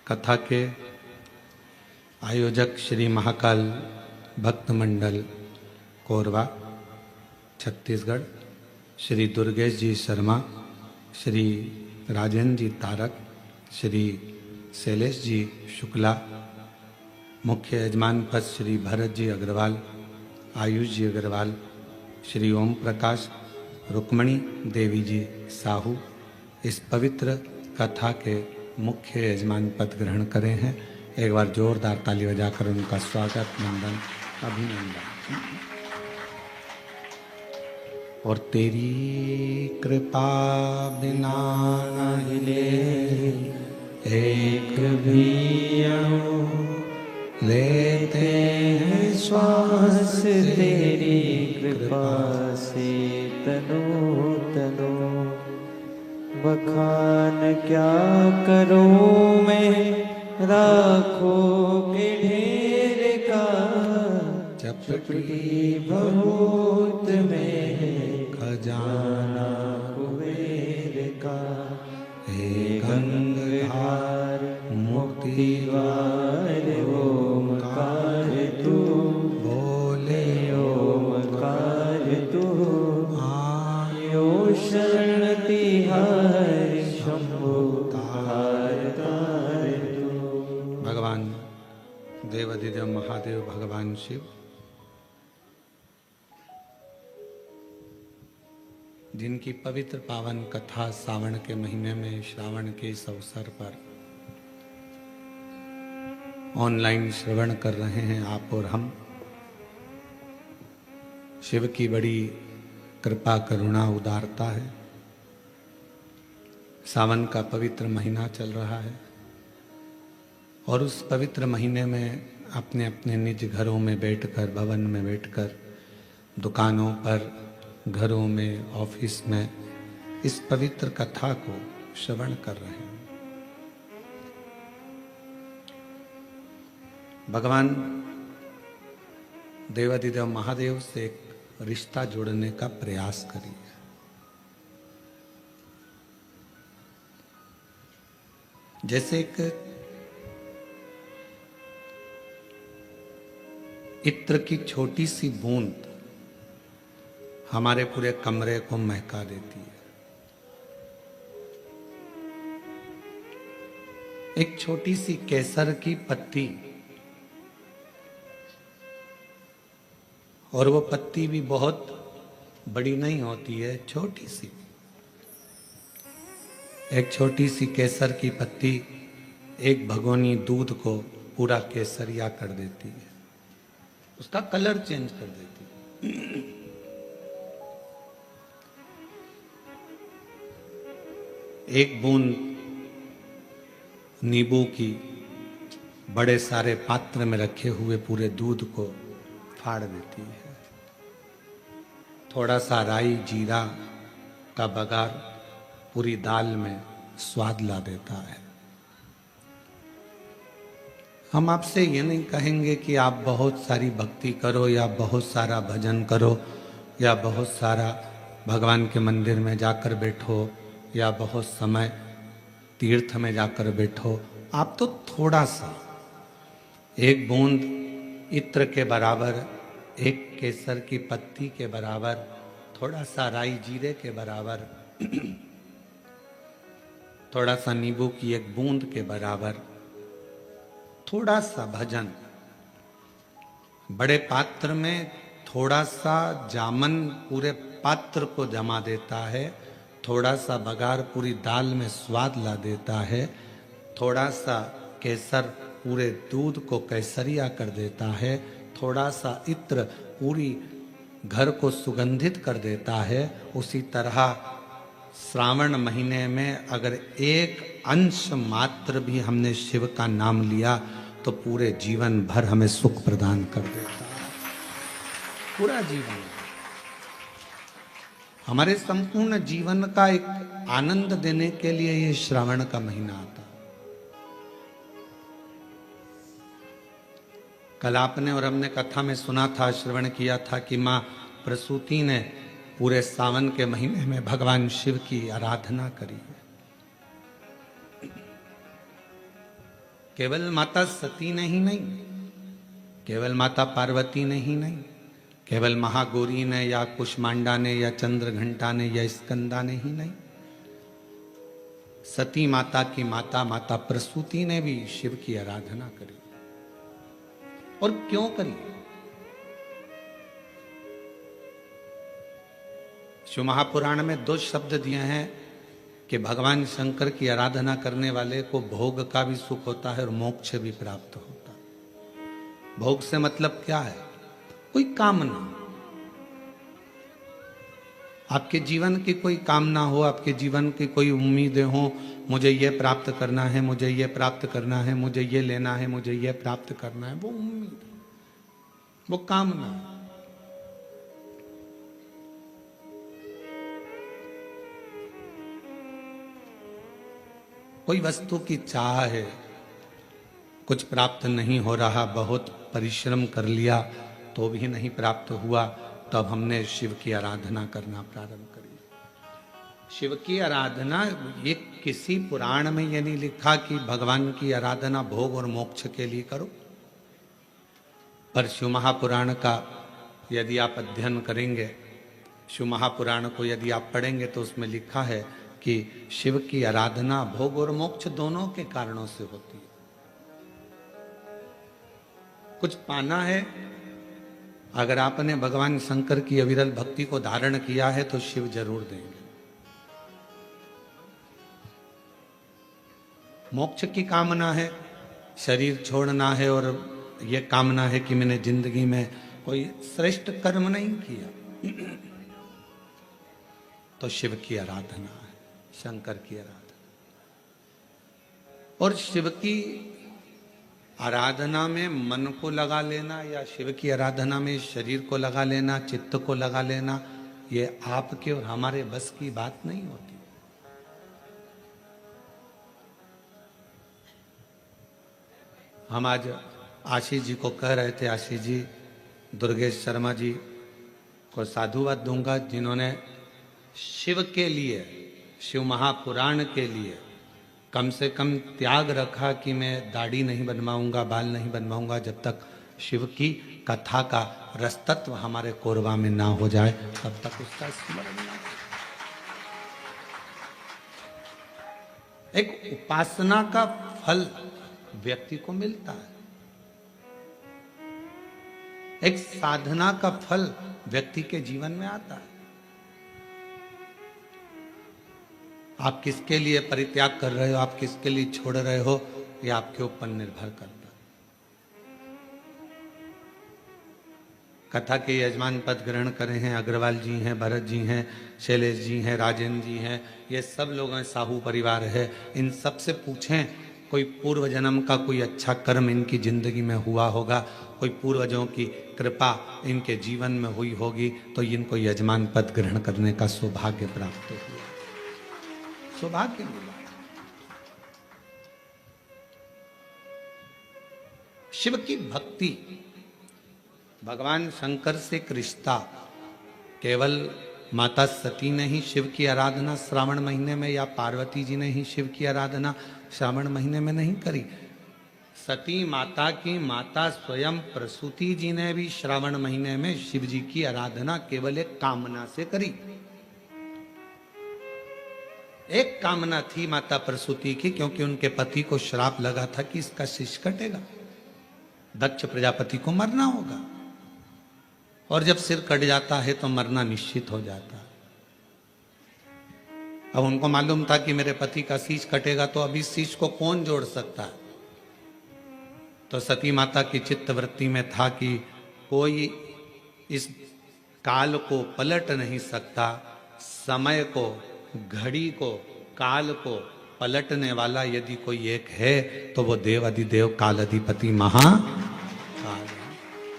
कथा के आयोजक श्री महाकाल भक्त मंडल कोरवा छत्तीसगढ़, श्री दुर्गेश जी शर्मा, श्री राजेंद्र जी तारक, श्री शैलेश जी शुक्ला, मुख्य यजमान पद श्री भरत जी अग्रवाल, आयुष जी अग्रवाल, श्री ओम प्रकाश, रुक्मणी देवी जी साहू इस पवित्र कथा के मुख्य यजमान पद ग्रहण करे हैं। एक बार जोरदार ताली बजाकर उनका स्वागत, नंदन, अभिनंदन। और तेरी कृपा बिना न हिले एक भी अणु, लेते हैं श्वास तेरी कृपा से तनो तनो। बखान क्या करूं मैं राखों के ढेर का, चपटी बहुत में खजाना कुबेर का। हे गंगाधार मुक्ति द्वार ओमकार तू, बोले ओमकार तू। आयो शरण तिहार शंभु तार तार तू। भगवान देवाधिदेव महादेव भगवान शिव जिनकी पवित्र पावन कथा सावन के महीने में श्रावण के इस अवसर पर ऑनलाइन श्रवण कर रहे हैं आप और हम, शिव की बड़ी कृपा करुणा उदारता है। सावन का पवित्र महीना चल रहा है और उस पवित्र महीने में अपने अपने निज घरों में बैठकर, भवन में बैठकर, दुकानों पर, घरों में, ऑफिस में इस पवित्र कथा को श्रवण कर रहे हैं। भगवान देवाधिदेव महादेव से एक रिश्ता जोड़ने का प्रयास करिए। जैसे एक इत्र की छोटी सी बूंद हमारे पूरे कमरे को महका देती है। एक छोटी सी केसर की पत्ती, और वो पत्ती भी बहुत बड़ी नहीं होती है, छोटी सी। एक छोटी सी केसर की पत्ती एक भगोनी दूध को पूरा केसरिया कर देती है, उसका कलर चेंज कर देती है। एक बूंद नींबू की बड़े सारे पात्र में रखे हुए पूरे दूध को फाड़ देती है। थोड़ा सा राई जीरा का बघार पूरी दाल में स्वाद ला देता है। हम आपसे ये नहीं कहेंगे कि आप बहुत सारी भक्ति करो या बहुत सारा भजन करो या बहुत सारा भगवान के मंदिर में जाकर बैठो या बहुत समय तीर्थ में जाकर बैठो। आप तो थोड़ा सा, एक बूंद इत्र के बराबर, एक केसर की पत्ती के बराबर, थोड़ा सा राई जीरे के बराबर, थोड़ा सा नींबू की एक बूंद के बराबर, थोड़ा सा भजन, बड़े पात्र में थोड़ा सा जामन पूरे पात्र को जमा देता है, थोड़ा सा बघार पूरी दाल में स्वाद ला देता है, थोड़ा सा केसर पूरे दूध को केसरिया कर देता है, थोड़ा सा इत्र पूरी घर को सुगंधित कर देता है। उसी तरह श्रावण महीने में अगर एक अंश मात्र भी हमने शिव का नाम लिया तो पूरे जीवन भर हमें सुख प्रदान कर देता है। पूरा जीवन, हमारे संपूर्ण जीवन का एक आनंद देने के लिए ये श्रावण का महीना आता है। कल आपने और हमने कथा में सुना था, श्रवण किया था कि माँ प्रसूति ने पूरे सावन के महीने में भगवान शिव की आराधना करी है। केवल माता सती ने ही नहीं, केवल माता पार्वती ने ही नहीं, केवल महागौरी ने या कुष्मांडा ने या चंद्रघंटा ने या स्कंदा ने ही नहीं, सती माता की माता माता प्रसूति ने भी शिव की आराधना करी। और क्यों करी? शिव महापुराण में 2 शब्द दिए हैं कि भगवान शंकर की आराधना करने वाले को भोग का भी सुख होता है और मोक्ष भी प्राप्त होता है। भोग से मतलब क्या है? कोई कामना, आपके जीवन की कोई कामना हो, आपके जीवन की कोई उम्मीदें हो, मुझे ये प्राप्त करना है, मुझे ये प्राप्त करना है, मुझे ये लेना है, मुझे ये प्राप्त करना है, वो उम्मीद, वो कामना है। कोई वस्तु की चाह है, कुछ प्राप्त नहीं हो रहा, बहुत परिश्रम कर लिया तो भी नहीं प्राप्त हुआ, तब हमने शिव की आराधना करना प्रारंभ करी। शिव की आराधना, ये किसी पुराण में ये नहीं लिखा कि भगवान की आराधना भोग और मोक्ष के लिए करो, पर शिव महापुराण का यदि आप अध्ययन करेंगे, शिव महापुराण को यदि आप पढ़ेंगे तो उसमें लिखा है कि शिव की आराधना भोग और मोक्ष दोनों के कारणों से होती है। कुछ पाना है, अगर आपने भगवान शंकर की अविरल भक्ति को धारण किया है तो शिव जरूर देंगे। मोक्ष की कामना है, शरीर छोड़ना है और यह कामना है कि मैंने जिंदगी में कोई श्रेष्ठ कर्म नहीं किया, तो शिव की आराधना है, शंकर की आराधना। और शिव की आराधना में मन को लगा लेना या शिव की आराधना में शरीर को लगा लेना, चित्त को लगा लेना, ये आपके और हमारे बस की बात नहीं होती। हम आज आशीष जी को कह रहे थे, आशीष जी दुर्गेश शर्मा जी को साधुवाद दूंगा, जिन्होंने शिव के लिए, शिव महापुराण के लिए कम से कम त्याग रखा कि मैं दाढ़ी नहीं बनवाऊंगा, बाल नहीं बनवाऊंगा जब तक शिव की कथा का रसतत्व हमारे कोरबा में ना हो जाए, तब तक उसका स्मरण ना। एक उपासना का फल व्यक्ति को मिलता है, एक साधना का फल व्यक्ति के जीवन में आता है। आप किसके लिए परित्याग कर रहे हो, आप किसके लिए छोड़ रहे हो, ये आपके ऊपर निर्भर करता है। कथा के यजमान पद ग्रहण करे हैं अग्रवाल जी हैं, भरत जी हैं, शैलेश जी हैं, राजेंद्र जी हैं, ये सब लोग हैं, साहू परिवार है। इन सब से पूछें कोई पूर्व जन्म का कोई अच्छा कर्म इनकी जिंदगी में हुआ होगा, कोई पूर्वजों की कृपा इनके जीवन में हुई होगी, तो इनको यजमान पद ग्रहण करने का सौभाग्य प्राप्त हुआ, सौभाग्य मिला। शिव की भक्ति, भगवान शंकर से एक रिश्ता, केवल माता सती ने ही शिव की आराधना श्रावण महीने में या पार्वती जी ने ही शिव की आराधना श्रावण महीने में नहीं करी। सती माता की माता स्वयं प्रसूति जी ने भी श्रावण महीने में शिव जी की आराधना केवल एक कामना से करी। एक कामना थी माता प्रसूति की, क्योंकि उनके पति को श्राप लगा था कि इसका शीश कटेगा, दक्ष प्रजापति को मरना होगा, और जब सिर कट जाता है तो मरना निश्चित हो जाता है। अब उनको मालूम था कि मेरे पति का शीश कटेगा, तो अब इस शीश को कौन जोड़ सकता है। तो सती माता की चित्त वृत्ति में था कि कोई इस काल को पलट नहीं सकता, समय को, घड़ी को, काल को पलटने वाला यदि कोई एक है तो वो देव अधिदेव काल अधिपति महाकाल।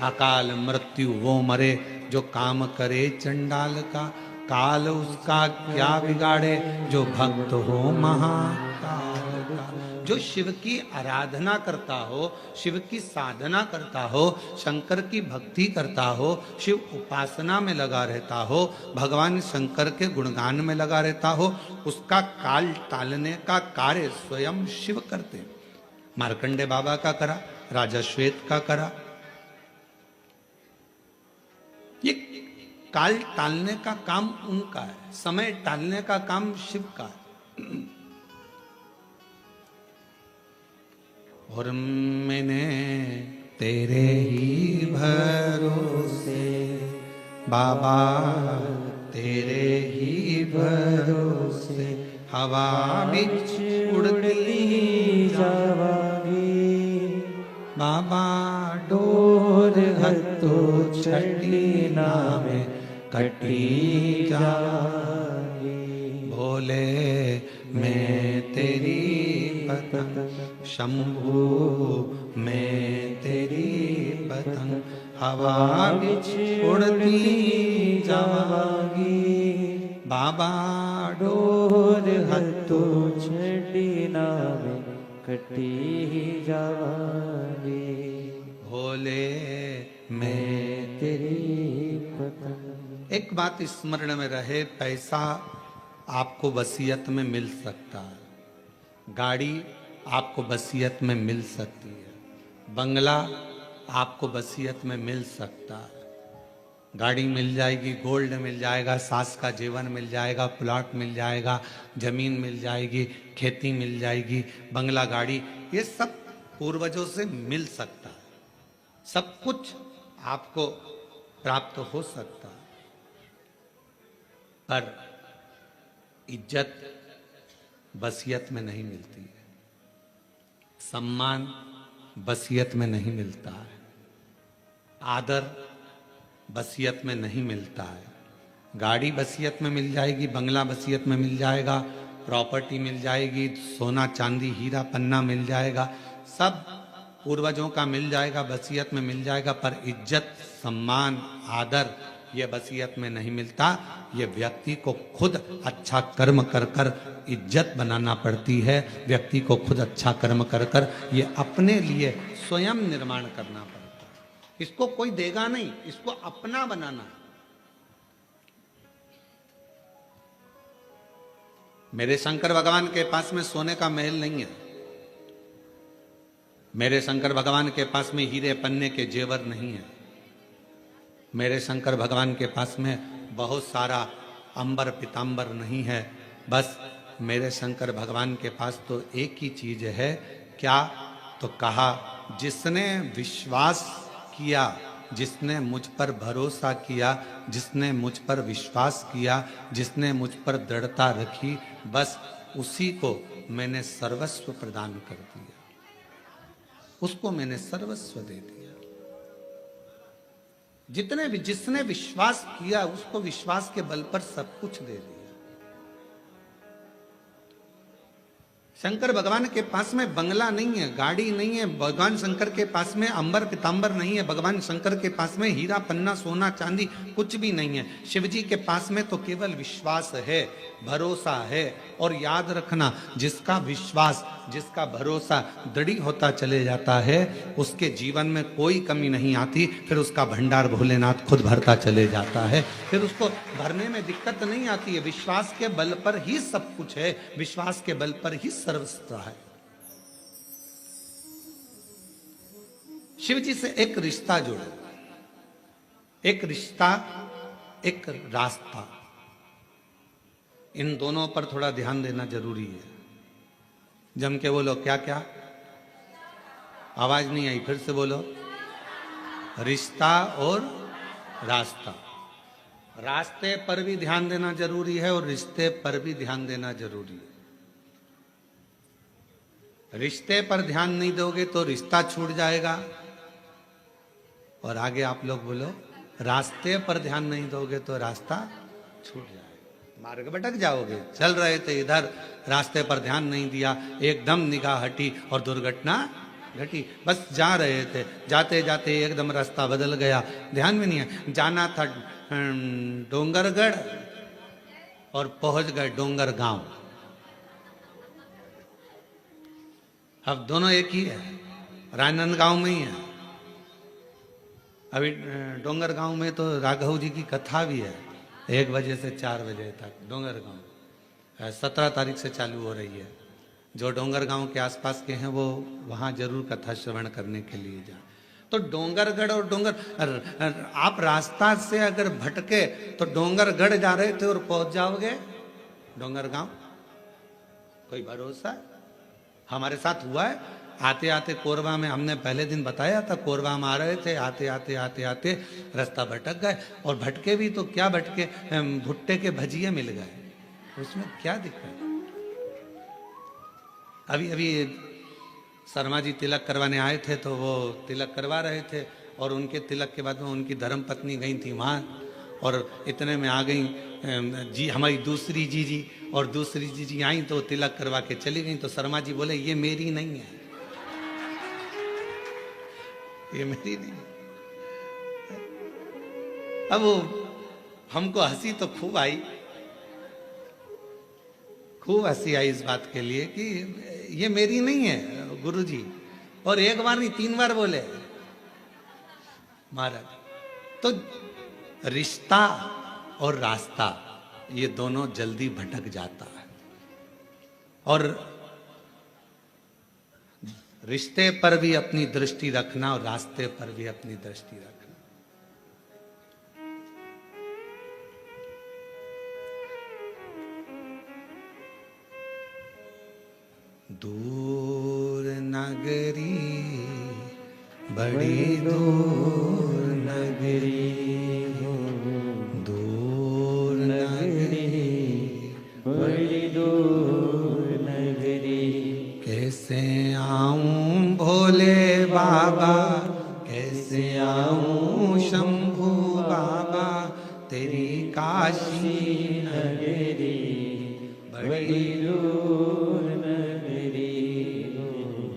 अकाल मृत्यु वो मरे जो काम करे चंडाल का, काल उसका क्या बिगाड़े जो भक्त हो महाकाल का। जो शिव की आराधना करता हो, शिव की साधना करता हो, शंकर की भक्ति करता हो, शिव उपासना में लगा रहता हो, भगवान शंकर के गुणगान में लगा रहता हो, उसका काल टालने का कार्य स्वयं शिव करते। मार्कंडे बाबा का करा, राजा श्वेत का करा। ये काल टालने का काम उनका है, समय टालने का काम शिव का है। और मैंने तेरे ही भरोसे बाबा, तेरे ही भरोसे हवा बिच उड़ती जावागी, बाबा डोर हत्तो छड़ी नामे कटी जावागी। भोले मैं तेरी पतंग, शंभू मैं तेरी पतंग, हवा बिच उड़ती जावागी, बाबा डोर हत्तो छड़ी नामे कटी जावागी। भोले मैं तेरी पतंग। एक बात स्मरण में रहे, पैसा आपको वसीयत में मिल सकता है, गाड़ी आपको वसीयत में मिल सकती है, बंगला आपको वसीयत में मिल सकता है, गाड़ी मिल जाएगी, गोल्ड मिल जाएगा, सास का जीवन मिल जाएगा, प्लॉट मिल जाएगा, जमीन मिल जाएगी, खेती मिल जाएगी, बंगला गाड़ी, ये सब पूर्वजों से मिल सकता है, सब कुछ आपको प्राप्त हो सकता है। पर इज्जत वसीयत में नहीं मिलती है, सम्मान वसीयत में नहीं मिलता है, आदर वसीयत में नहीं मिलता है। गाड़ी वसीयत में मिल जाएगी, बंगला वसीयत में मिल जाएगा, प्रॉपर्टी मिल जाएगी, सोना चांदी हीरा पन्ना मिल जाएगा, सब पूर्वजों का मिल जाएगा, वसीयत में मिल जाएगा, पर इज्जत सम्मान आदर ये वसीयत में नहीं मिलता। ये व्यक्ति को खुद अच्छा कर्म कर कर इज्जत बनाना पड़ती है, व्यक्ति को खुद अच्छा कर्म कर कर ये अपने लिए स्वयं निर्माण करना पड़ता है। इसको कोई देगा नहीं, इसको अपना बनाना है। मेरे शंकर भगवान के पास में सोने का महल नहीं है, मेरे शंकर भगवान के पास में हीरे पन्ने के जेवर नहीं है, मेरे शंकर भगवान के पास में बहुत सारा अंबर पीतांबर नहीं है। बस मेरे शंकर भगवान के पास तो एक ही चीज है, क्या? तो कहा जिसने विश्वास किया, जिसने मुझ पर भरोसा किया, जिसने मुझ पर विश्वास किया, जिसने मुझ पर दृढ़ता रखी, बस उसी को मैंने सर्वस्व प्रदान कर दिया, उसको मैंने सर्वस्व दे दिया। जिसने विश्वास किया उसको विश्वास के बल पर सब कुछ दे दिया। शंकर भगवान के पास में बंगला नहीं है, गाड़ी नहीं है, भगवान शंकर के पास में अंबर पीतांबर नहीं है, भगवान शंकर के पास में हीरा पन्ना सोना चांदी कुछ भी नहीं है। शिव जी के पास में तो केवल विश्वास है, भरोसा है। और याद रखना, जिसका विश्वास जिसका भरोसा दृढ़ होता चले जाता है, उसके जीवन में कोई कमी नहीं आती, फिर उसका भंडार भोलेनाथ खुद भरता चले जाता है, फिर उसको भरने में दिक्कत नहीं आती है। विश्वास के बल पर ही सब कुछ है, विश्वास के बल पर ही सर्वस्व है। शिव जी से एक रिश्ता जोड़ो, एक रिश्ता एक रास्ता, इन दोनों पर थोड़ा ध्यान देना जरूरी है। जम के बोलो, क्या क्या? आवाज नहीं आई, फिर से बोलो। रिश्ता और रास्ता, रास्ते पर भी ध्यान देना जरूरी है और रिश्ते पर भी ध्यान देना जरूरी है। रिश्ते पर ध्यान नहीं दोगे तो रिश्ता छूट जाएगा, और आगे आप लोग बोलो, रास्ते पर ध्यान नहीं दोगे तो रास्ता छूट जाएगा, मार्ग भटक जाओगे। चल रहे थे इधर, रास्ते पर ध्यान नहीं दिया, एकदम निगाह हटी और दुर्घटना घटी। बस जा रहे थे, जाते जाते एकदम रास्ता बदल गया, ध्यान में नहीं है। जाना था डोंगरगढ़ और पहुंच गए डोंगर गांव। अब दोनों एक ही है, राजनांदगांव में ही है। अभी डोंगर गांव में तो राघव जी की कथा भी है, 1 बजे से 4 बजे तक डोंगर गांव 17 तारीख से चालू हो रही है। जो डोंगर गांव के आसपास के हैं वो वहाँ जरूर कथा श्रवण करने के लिए जाए। तो डोंगरगढ़ और आप रास्ता से अगर भटके तो डोंगरगढ़ जा रहे थे और पहुंच जाओगे डोंगर गांव, कोई भरोसा है? हमारे साथ हुआ है। आते आते कोरबा में, हमने पहले दिन बताया था, कोरबा में आ रहे थे, आते आते आते आते रास्ता भटक गए। और भटके भी तो क्या भटके, भुट्टे के भजिए मिल गए, उसमें क्या दिक्कत? अभी अभी शर्मा जी तिलक करवाने आए थे, तो वो तिलक करवा रहे थे और उनके तिलक के बाद में उनकी धर्म पत्नी गई थी वहाँ, और इतने में आ गई जी हमारी दूसरी जीजी, और दूसरी जीजी आई तो तिलक करवा के चली गई। तो शर्मा जी बोले ये मेरी नहीं है, ये मेरी नहीं है। अब वो हमको हंसी तो खूब आई, खूब हंसी आई इस बात के लिए कि ये मेरी नहीं है गुरुजी। और एक बार नहीं 3 बार बोले महाराज। तो रिश्ता और रास्ता ये दोनों जल्दी भटक जाता है, और रिश्ते पर भी अपनी दृष्टि रखना और रास्ते पर भी अपनी दृष्टि रखना। दूर नगरी, बड़ी दूर नगरी, दूर नगरी, बड़ी दूर नगरी। कैसे आऊं भोले बाबा, कैसे आऊं शंभू बाबा, तेरी काशी नगरी, बड़ी दूर नगरी,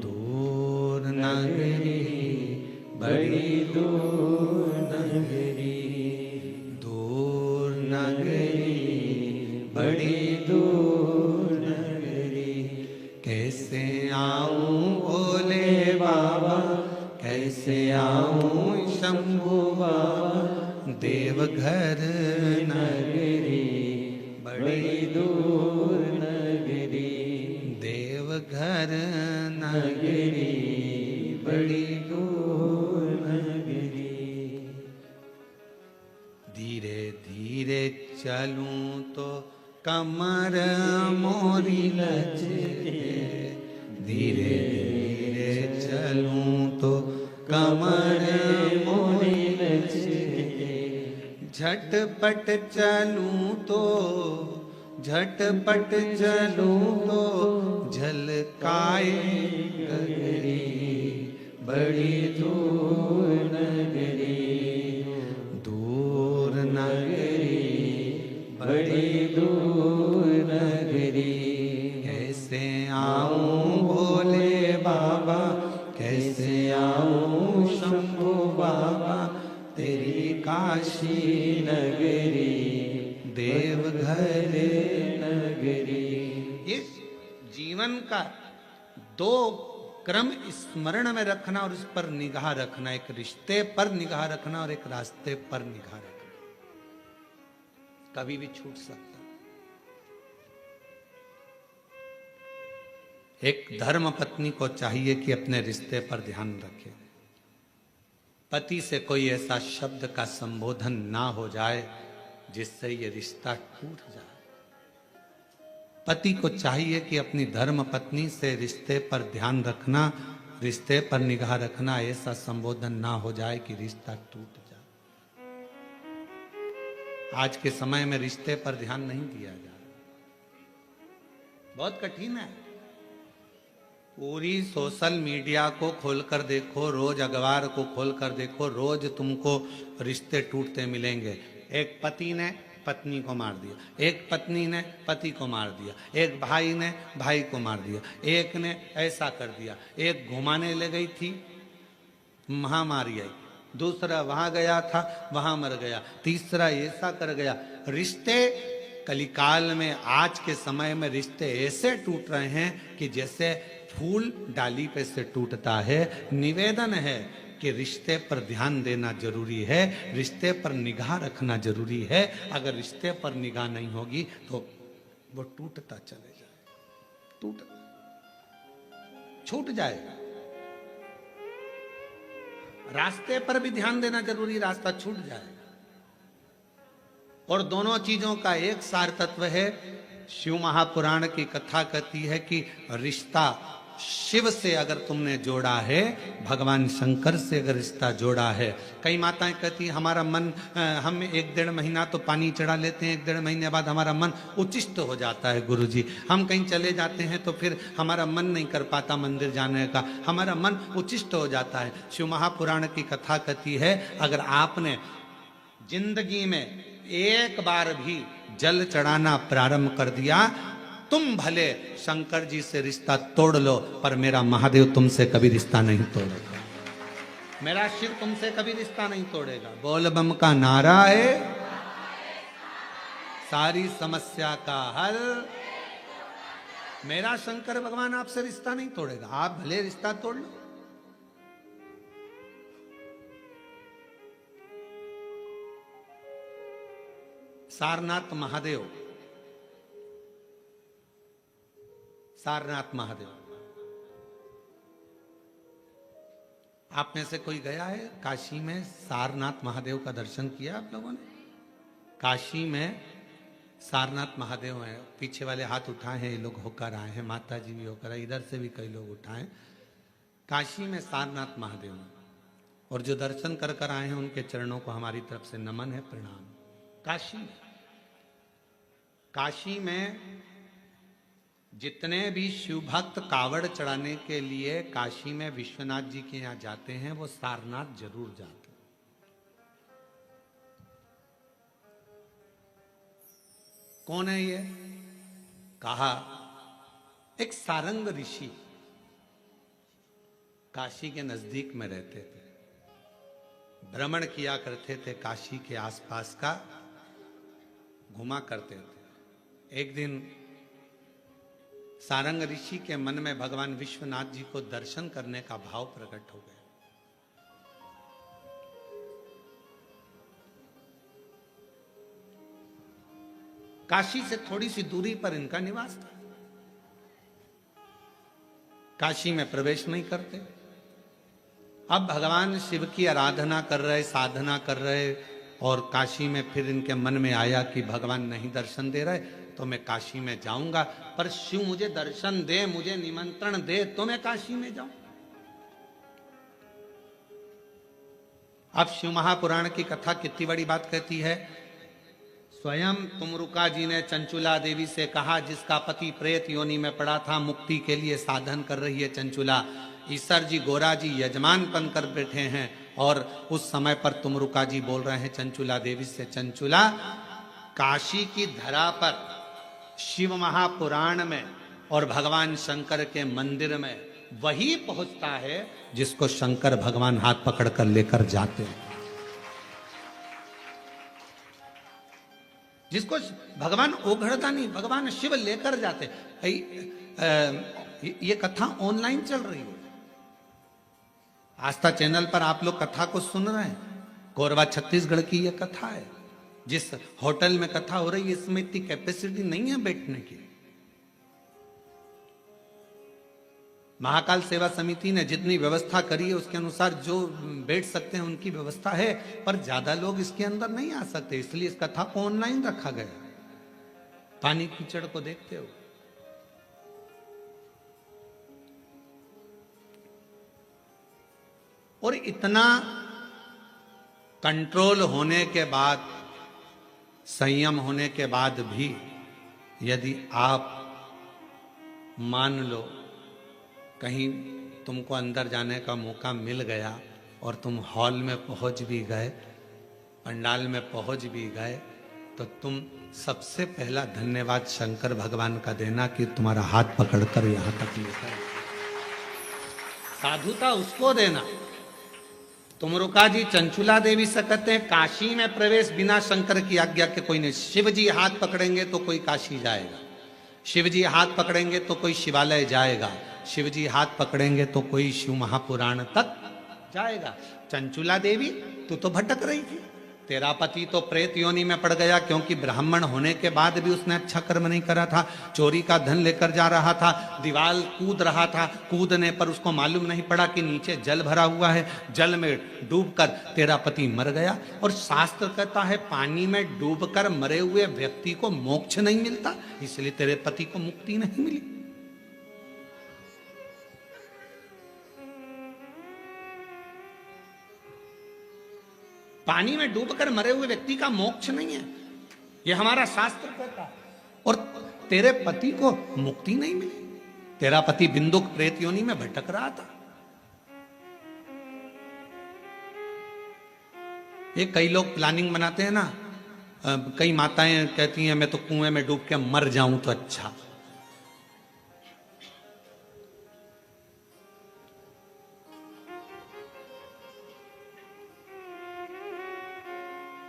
दूर नगरी, बड़ी दूर नगरी, दूर नगरी, बड़ी दूर नगरी। कैसे आऊं भोले बाबा, कैसे आऊं शंभू बाबा, देवघर नगरी, बड़ी दूर नगरी, देवघर नगरी, बड़ी दूर नगरी। धीरे धीरे चलूं तो कमर मोरी लचके, धीरे धीरे चलूं तो कमर मोरी लचके, झटपट चलूं तो, झटपट चलूं तो झलकाए गगरी, बड़ी दूर नगरी, दूर नगरी, बड़ी दूर नगरी। कैसे आऊं भोले बाबा, कैसे आऊं शंभू बाबा, तेरी काशी नगरी, देवघर नगरी। इस जीवन का 2 क्रम स्मरण में रखना और उस पर निगाह रखना, एक रिश्ते पर निगाह रखना और एक रास्ते पर निगाह रखना, कभी भी छूट सकता। एक धर्म पत्नी को चाहिए कि अपने रिश्ते पर ध्यान रखे, पति से कोई ऐसा शब्द का संबोधन ना हो जाए जिससे ये रिश्ता टूट जाए। पति को चाहिए कि अपनी धर्म पत्नी से रिश्ते पर ध्यान रखना, रिश्ते पर निगाह रखना, ऐसा संबोधन ना हो जाए कि रिश्ता टूट जाए। आज के समय में रिश्ते पर ध्यान नहीं दिया जा रहा, बहुत कठिन है। पूरी सोशल मीडिया को खोलकर देखो, रोज अखबार को खोलकर देखो, रोज तुमको रिश्ते टूटते मिलेंगे। एक पति ने पत्नी को मार दिया, एक पत्नी ने पति को मार दिया, एक भाई ने भाई को मार दिया, एक ने ऐसा कर दिया, एक घुमाने ले गई थी महामारी आई, दूसरा वहां गया था वहां मर गया, तीसरा ऐसा कर गया। रिश्ते कलिकाल में, आज के समय में रिश्ते ऐसे टूट रहे हैं कि जैसे फूल डाली पे से टूटता है। निवेदन है कि रिश्ते पर ध्यान देना जरूरी है, रिश्ते पर निगाह रखना जरूरी है। अगर रिश्ते पर निगाह नहीं होगी तो वो टूटता चले जाए, टूट। छूट जाएगा। रास्ते पर भी ध्यान देना जरूरी, रास्ता छूट जाएगा। और दोनों चीजों का एक सार तत्व है। शिव महापुराण की कथा कहती है कि रिश्ता शिव से अगर तुमने जोड़ा है, भगवान शंकर से अगर रिश्ता जोड़ा है। कई माताएं कहती हमारा मन, हम 1-1.5 महीना तो पानी चढ़ा लेते हैं, 1-1.5 महीने बाद हमारा मन उचिष्ट हो जाता है गुरुजी। हम कहीं चले जाते हैं तो फिर हमारा मन नहीं कर पाता मंदिर जाने का, हमारा मन उचिष्ट हो जाता है। शिव महापुराण की कथा कहती है अगर आपने जिंदगी में एक बार भी जल चढ़ाना प्रारंभ कर दिया, तुम भले शंकर जी से रिश्ता तोड़ लो, पर मेरा महादेव तुमसे कभी रिश्ता नहीं तोड़ेगा, मेरा शिव तुमसे कभी रिश्ता नहीं तोड़ेगा। बोल बम का नारा है सारी समस्या का हल, मेरा शंकर भगवान आपसे रिश्ता नहीं तोड़ेगा, आप भले रिश्ता तोड़ लो। सारनाथ महादेव, सारनाथ महादेव, आप में से कोई गया है काशी में? सारनाथ महादेव का दर्शन किया आप लोगों ने? काशी में सारनाथ महादेव हैं, पीछे वाले हाथ उठाए हैं, ये लोग होकर आए हैं, माता जी भी होकर आए, इधर से भी कई लोग उठाए। काशी में सारनाथ महादेव हैं, और जो दर्शन कर कर आए हैं उनके चरणों को हमारी तरफ से नमन है, प्रणाम। काशी में जितने भी शिव भक्त कावड़ चढ़ाने के लिए काशी में विश्वनाथ जी के यहां जाते हैं, वो सारनाथ जरूर जाते हैं। कौन है ये? कहा एक सारंग ऋषि काशी के नजदीक में रहते थे, भ्रमण किया करते थे, काशी के आसपास का घुमा करते थे। एक दिन सारंग ऋषि के मन में भगवान विश्वनाथ जी को दर्शन करने का भाव प्रकट हो गया। काशी से थोड़ी सी दूरी पर इनका निवास था। काशी में प्रवेश नहीं करते। अब भगवान शिव की आराधना कर रहे, साधना कर रहे, और काशी में फिर इनके मन में आया कि भगवान नहीं दर्शन दे रहे तो मैं काशी में जाऊंगा, पर शिव मुझे दर्शन दे, मुझे निमंत्रण दे तो मैं काशी में जाऊं। अब शिव महापुराण की कथा कितनी बड़ी बात कहती है। स्वयं तुमरुका जी ने चंचुला देवी से कहा, जिसका पति प्रेत योनि में पड़ा था, मुक्ति के लिए साधन कर रही है चंचुला, ईश्वर जी गोरा जी यजमान बनकर बैठे हैं, और उस समय पर तुमरुका जी बोल रहे हैं चंचुला देवी से, चंचुला काशी की धरा पर शिव महापुराण में और भगवान शंकर के मंदिर में वही पहुंचता है जिसको शंकर भगवान हाथ पकड़कर लेकर जाते हैं, जिसको भगवान ओघड़ता नहीं, भगवान शिव लेकर जाते। ये कथा ऑनलाइन चल रही है, आस्था चैनल पर आप लोग कथा को सुन रहे हैं। कोरबा छत्तीसगढ़ की ये कथा है। जिस होटल में कथा हो रही है इसमें इतनी कैपेसिटी नहीं है बैठने की। महाकाल सेवा समिति ने जितनी व्यवस्था करी है उसके अनुसार जो बैठ सकते हैं उनकी व्यवस्था है, पर ज्यादा लोग इसके अंदर नहीं आ सकते, इसलिए इस कथा को ऑनलाइन रखा गया, पानी कीचड़ को देखते हो। और इतना कंट्रोल होने के बाद, संयम होने के बाद भी यदि आप मान लो कहीं तुमको अंदर जाने का मौका मिल गया और तुम हॉल में पहुंच भी गए, पंडाल में पहुंच भी गए, तो तुम सबसे पहला धन्यवाद शंकर भगवान का देना कि तुम्हारा हाथ पकड़कर यहां तक लेकर। साधुता उसको देना। तुमरुका जी चंचुला देवी से कहते हैं काशी में प्रवेश बिना शंकर की आज्ञा के कोई नहीं। शिव जी हाथ पकड़ेंगे तो कोई काशी जाएगा, शिव जी हाथ पकड़ेंगे तो कोई शिवालय जाएगा, शिव जी हाथ पकड़ेंगे तो कोई शिव महापुराण तक जाएगा। चंचुला देवी तू तो भटक रही थी, तेरा पति तो प्रेत योनि में पड़ गया, क्योंकि ब्राह्मण होने के बाद भी उसने अच्छा कर्म नहीं करा था। चोरी का धन लेकर जा रहा था, दीवार कूद रहा था, कूदने पर उसको मालूम नहीं पड़ा कि नीचे जल भरा हुआ है, जल में डूबकर तेरा पति मर गया। और शास्त्र कहता है पानी में डूबकर मरे हुए व्यक्ति को मोक्ष नहीं मिलता, इसलिए तेरे पति को मुक्ति नहीं मिली। पानी में डूबकर मरे हुए व्यक्ति का मोक्ष नहीं है, यह हमारा शास्त्र कहता है। और तेरे पति को मुक्ति नहीं मिली, तेरा पति बिंदुक प्रेत योनि में भटक रहा था। ये कई लोग प्लानिंग बनाते हैं ना, कई माताएं कहती हैं मैं तो कुएं में डूब के मर जाऊं तो अच्छा।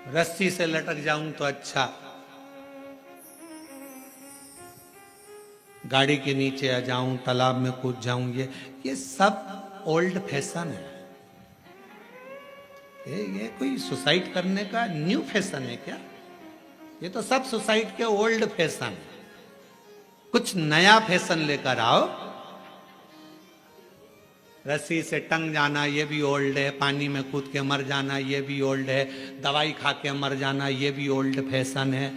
रस्सी से लटक जाऊं तो अच्छा, गाड़ी के नीचे आ जाऊं, तालाब में कूद जाऊं, ये सब ओल्ड फैशन है। ये कोई सुसाइड करने का न्यू फैशन है क्या? ये तो सब सुसाइड के ओल्ड फैशन है। कुछ नया फैशन लेकर आओ। रस्सी से टंग जाना ये भी ओल्ड है, पानी में कूद के मर जाना ये भी ओल्ड है, दवाई खा के मर जाना ये भी ओल्ड फैशन है,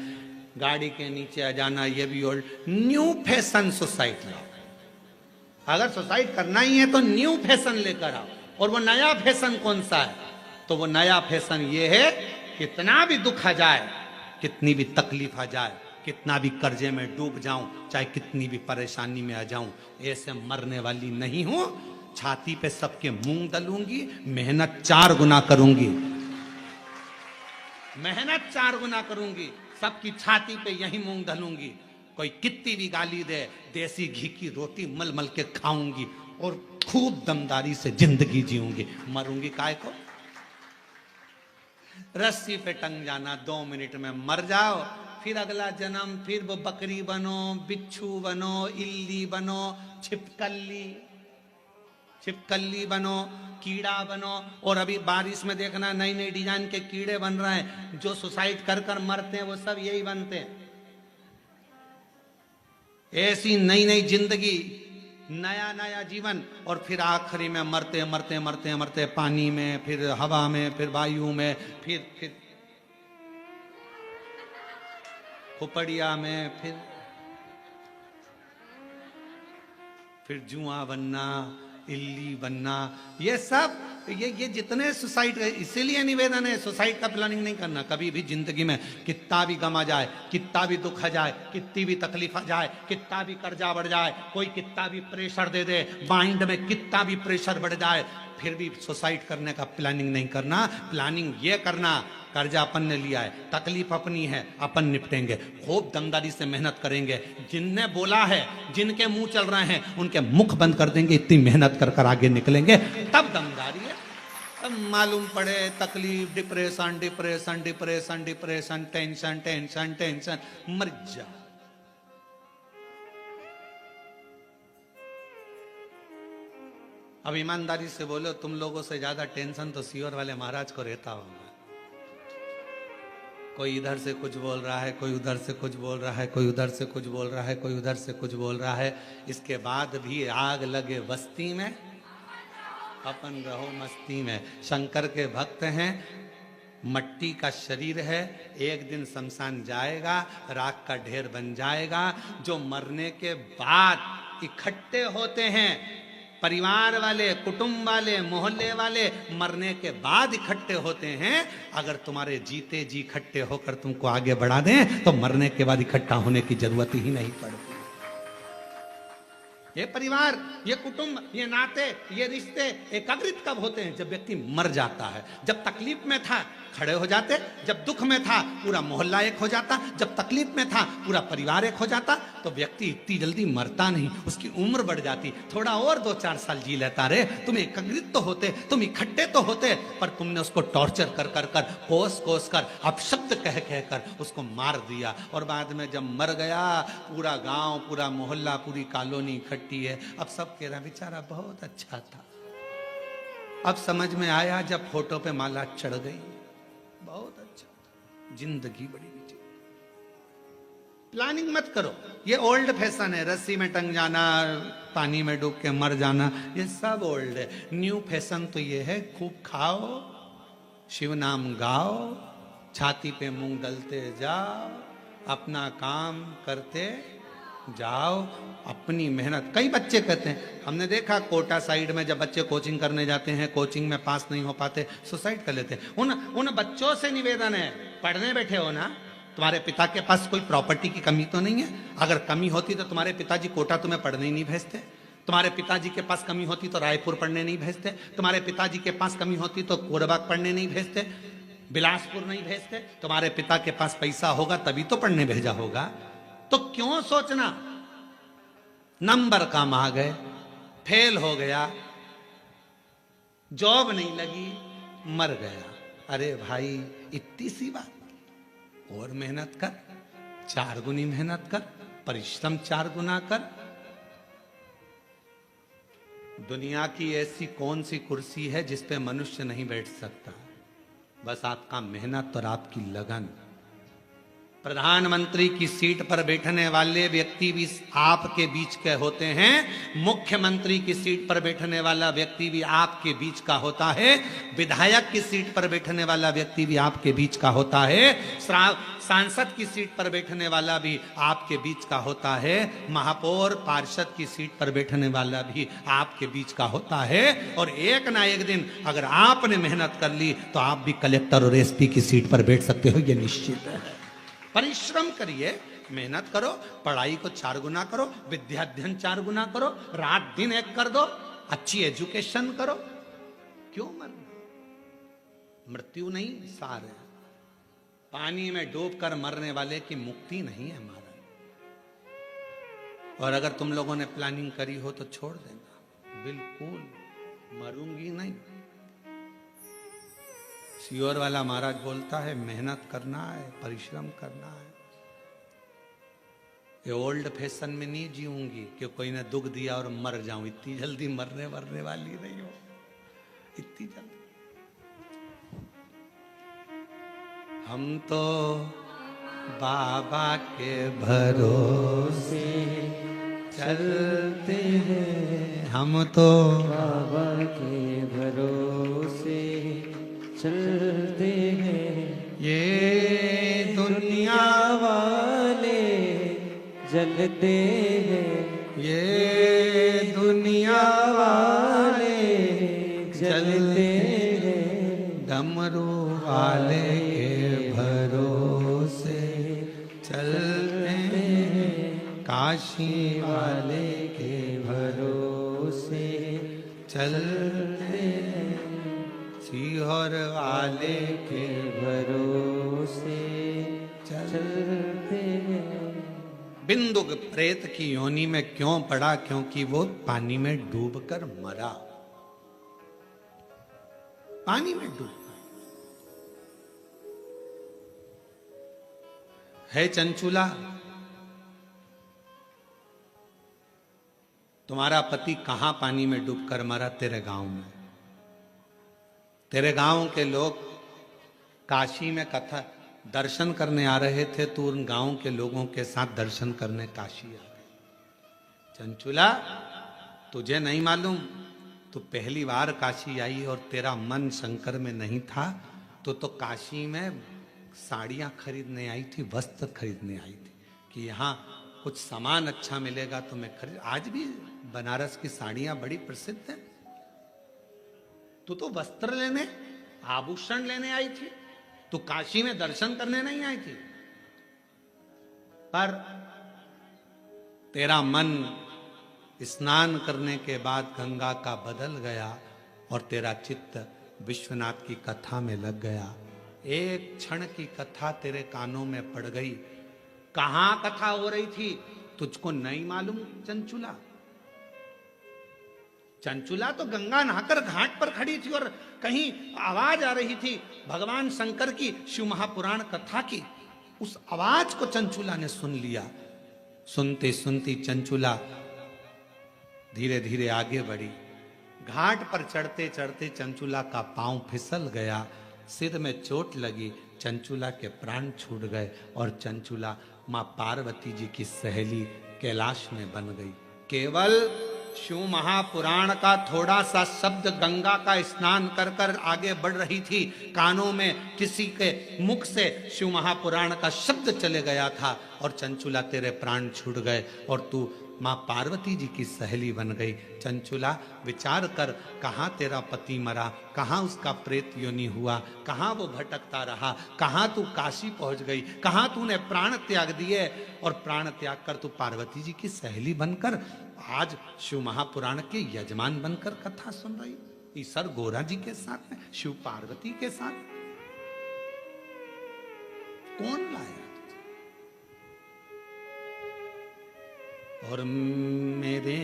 गाड़ी के नीचे आ जाना ये भी ओल्ड। न्यू फैशन सुसाइड लाओ। अगर सुसाइड करना ही है तो न्यू फैशन लेकर आओ। और वो नया फैशन कौन सा है? तो वो नया फैशन ये है, कितना भी दुख आ जाए, कितनी भी तकलीफ आ जाए, कितना भी कर्जे में डूब जाऊं, चाहे कितनी भी परेशानी में आ जाऊं, ऐसे मरने वाली नहीं हूं। छाती पे सबके मूंग दलूंगी, मेहनत 4 गुना करूंगी, मेहनत 4 गुना करूंगी, सबकी छाती पे यही मूंग दलूंगी। कोई कितनी भी गाली दे, देसी घी की रोटी मल मल के खाऊंगी और खूब दमदारी से जिंदगी जीऊंगी। मरूंगी काय को? रस्सी पे टंग जाना, 2 मिनट में मर जाओ, फिर अगला जन्म, फिर वो बकरी बनो, बिच्छू बनो, इल्ली बनो, छिपकली बनो, कीड़ा बनो। और अभी बारिश में देखना नई नई डिजाइन के कीड़े बन रहे हैं, जो सुसाइड कर कर मरते हैं वो सब यही बनते हैं। ऐसी नई नई जिंदगी, नया नया जीवन, और फिर आखिरी में मरते मरते मरते मरते पानी में, फिर हवा में, फिर वायु में, फिर खोपड़िया में, फिर जुआ बनना, इल्ली बनना। ये सब ये जितने सुसाइड, इसीलिए निवेदन है सुसाइड का प्लानिंग नहीं करना कभी भी जिंदगी में। कितना भी गम आ जाए, कितना भी दुख आ जाए, कितनी भी तकलीफ आ जाए, कितना भी कर्जा बढ़ जाए, कोई कितना भी प्रेशर दे दे, माइंड में कितना भी प्रेशर बढ़ जाए, फिर भी सुसाइड करने का प्लानिंग नहीं करना। प्लानिंग ये करना, कर्जा अपन ने लिया है, तकलीफ अपनी है, अपन निपटेंगे, खूब दमदारी से मेहनत करेंगे। जिनने बोला है, जिनके मुंह चल रहे हैं, उनके मुख बंद कर देंगे, इतनी मेहनत कर कर आगे निकलेंगे, तब दमदारी है। अब मालूम पड़े तकलीफ, depression depression depression depression, tension tension tension, मर जा। अब ईमानदारी से बोलो, तुम लोगों से ज्यादा टेंशन तो सीवर वाले महाराज को रहता होगा। कोई इधर से कुछ बोल रहा है, कोई उधर से कुछ बोल रहा है, कोई उधर से कुछ बोल रहा है, कोई उधर से कुछ बोल रहा है। इसके बाद भी आग लगे बस्ती में, अपन रहो मस्ती में। शंकर के भक्त हैं, मट्टी का शरीर है, एक दिन शमशान जाएगा, राख का ढेर बन जाएगा। जो मरने के बाद इकट्ठे होते हैं, परिवार वाले, कुटुंब वाले, मोहल्ले वाले, मरने के बाद इकट्ठे होते हैं। अगर तुम्हारे जीते जी इकट्ठे होकर तुमको आगे बढ़ा दें तो मरने के बाद इकट्ठा होने की जरूरत ही नहीं पड़ती। ये परिवार, ये कुटुंब, ये नाते, ये रिश्ते एकाग्रित कब होते हैं? जब व्यक्ति मर जाता है। जब तकलीफ में था खड़े हो जाते, जब दुख में था पूरा मोहल्ला एक हो जाता, जब तकलीफ में था पूरा परिवार एक हो जाता। तो व्यक्ति इतनी जल्दी मरता नहीं, उसकी उम्र बढ़ जाती, थोड़ा और 2-4 साल जी लेता। रे तुम एकाग्रित तो होते, तुम इकट्ठे तो होते, पर तुमने उसको टॉर्चर कर कर कर, कोस कर, अपशब्द कह कर उसको मार दिया। और बाद में जब मर गया, पूरा गांव, पूरा मोहल्ला, पूरी कॉलोनी इकट्ठी है। अब सब कह रहा बेचारा बहुत अच्छा था। अब समझ में आया जब फोटो पे माला चढ़ गई। बहुत अच्छा था, जिंदगी बड़ी विचित्र। प्लानिंग मत करो, ये ओल्ड फैशन है, रस्सी में टंग जाना, पानी में डूब के मर जाना, ये सब ओल्ड है। न्यू फैशन तो ये है, खूब खाओ, शिव नाम गाओ, छाती पे मूंग डलते जाओ, अपना काम करते जाओ, अपनी मेहनत। कई बच्चे कहते हैं, हमने देखा कोटा साइड में जब बच्चे कोचिंग करने जाते हैं, कोचिंग में पास नहीं हो पाते, सुसाइड कर लेते हैं। उन बच्चों से निवेदन है, पढ़ने बैठे हो ना, तुम्हारे पिता के पास कोई प्रॉपर्टी की कमी तो नहीं है? अगर कमी होती तो तुम्हारे पिताजी कोटा तुम्हें पढ़ने ही नहीं भेजते। तुम्हारे पिताजी के पास कमी होती तो रायपुर पढ़ने नहीं भेजते। तुम्हारे पिताजी के पास कमी होती तो कोरबा पढ़ने नहीं भेजते, बिलासपुर नहीं भेजते। तुम्हारे पिता के पास पैसा होगा तभी तो पढ़ने भेजा होगा। तो क्यों सोचना नंबर कम आ गए, फेल हो गया, जॉब नहीं लगी, मर गया। अरे भाई, इतनी सी बात, और मेहनत कर, 4 गुनी मेहनत कर, परिश्रम 4 गुना कर। दुनिया की ऐसी कौन सी कुर्सी है जिस पे मनुष्य नहीं बैठ सकता? बस आपका मेहनत और आपकी लगन। प्रधानमंत्री की सीट पर बैठने वाले व्यक्ति भी आपके बीच के होते हैं, मुख्यमंत्री की सीट पर बैठने वाला व्यक्ति भी आपके बीच का होता है, विधायक की सीट पर बैठने वाला व्यक्ति भी आपके बीच का होता है, सांसद की सीट पर बैठने वाला भी आपके बीच का होता है, महापौर पार्षद की सीट पर बैठने वाला भी आपके बीच का होता है। और एक ना एक दिन अगर आपने मेहनत कर ली तो आप भी कलेक्टर और एसपी की सीट पर बैठ सकते हो, यह निश्चित है। परिश्रम करिए, मेहनत करो, पढ़ाई को 4 गुना करो, विद्याध्ययन 4 गुना करो, रात दिन एक कर दो, अच्छी एजुकेशन करो। क्यों मरना? मृत्यु नहीं सार है। पानी में डूबकर मरने वाले की मुक्ति नहीं है हमारा। और अगर तुम लोगों ने प्लानिंग करी हो तो छोड़ देना, बिल्कुल मरूंगी नहीं। सियोर वाला महाराज बोलता है, मेहनत करना है, परिश्रम करना है। ये ओल्ड फैशन में नहीं जीऊंगी कि कोई ने दुख दिया और मर जाऊं। इतनी जल्दी मरने वाली नहीं हो, इतनी जल्दी। हम तो बाबा के भरोसे चलते हैं, हम तो बाबा के भरोसे चलते हैं। ये दुनिया वाले जलते हैं, ये दुनिया वाले जलते हैं। डमरू वाले के भरोसे चलते हैं, काशी वाले के भरोसे चलते हैं, सीहोर वाले के भरोसे चलते हैं। बिंदु प्रेत की योनि में क्यों पड़ा? क्योंकि वो पानी में डूबकर मरा, पानी में डूब है। चंचुला, तुम्हारा पति कहां पानी में डूबकर मरा? तेरे गांव में। तेरे गांव के लोग काशी में कथा दर्शन करने आ रहे थे, तो उन गांव के लोगों के साथ दर्शन करने काशी आ गए। चंचुला, तुझे नहीं मालूम, तू पहली बार काशी आई और तेरा मन शंकर में नहीं था, तो काशी में साड़ियां खरीदने आई थी, वस्त्र खरीदने आई थी कि यहाँ कुछ सामान अच्छा मिलेगा तो मैं खरीद। आज भी बनारस की साड़ियां बड़ी प्रसिद्ध हैं। तू तो वस्त्र लेने, आभूषण लेने आई थी, तू काशी में दर्शन करने नहीं आई थी। पर तेरा मन स्नान करने के बाद गंगा का बदल गया और तेरा चित्त विश्वनाथ की कथा में लग गया। एक क्षण की कथा तेरे कानों में पड़ गई। कहां कथा हो रही थी तुझको नहीं मालूम? चंचुला, चंचुला तो गंगा नहाकर घाट पर खड़ी थी और कहीं आवाज आ रही थी भगवान शंकर की, शिव महापुराण कथा की। उस आवाज को चंचुला ने सुन लिया। सुनते सुनती चंचुला धीरे धीरे आगे बढ़ी। घाट पर चढ़ते चढ़ते चंचुला का पांव फिसल गया। सिर में चोट लगी, चंचुला के प्राण छूट गए और चंचुला माँ पार्वती जी की सहेली कैलाश में बन गई। केवल शिव महापुराण का थोड़ा सा शब्द गंगा का स्नान कर कर आगे बढ़ रही थी, कानों में किसी के मुख से शिव महापुराण का शब्द चले गया था और चंचुला तेरे प्राण छूट गए और तू माँ पार्वती जी की सहेली बन गई। चंचुला विचार कर, कहाँ तेरा पति मरा, कहाँ उसका प्रेत योनि हुआ, कहाँ वो भटकता रहा, कहाँ तू काशी पहुंच गई, कहाँ तूने प्राण त्याग दिए और प्राण त्याग कर तू पार्वती जी की सहेली बनकर आज शिव महापुराण के यजमान बनकर कथा सुन रही। ईसर गोरा जी के साथ में, शिव पार्वती के साथ कौन लाया? और मेरे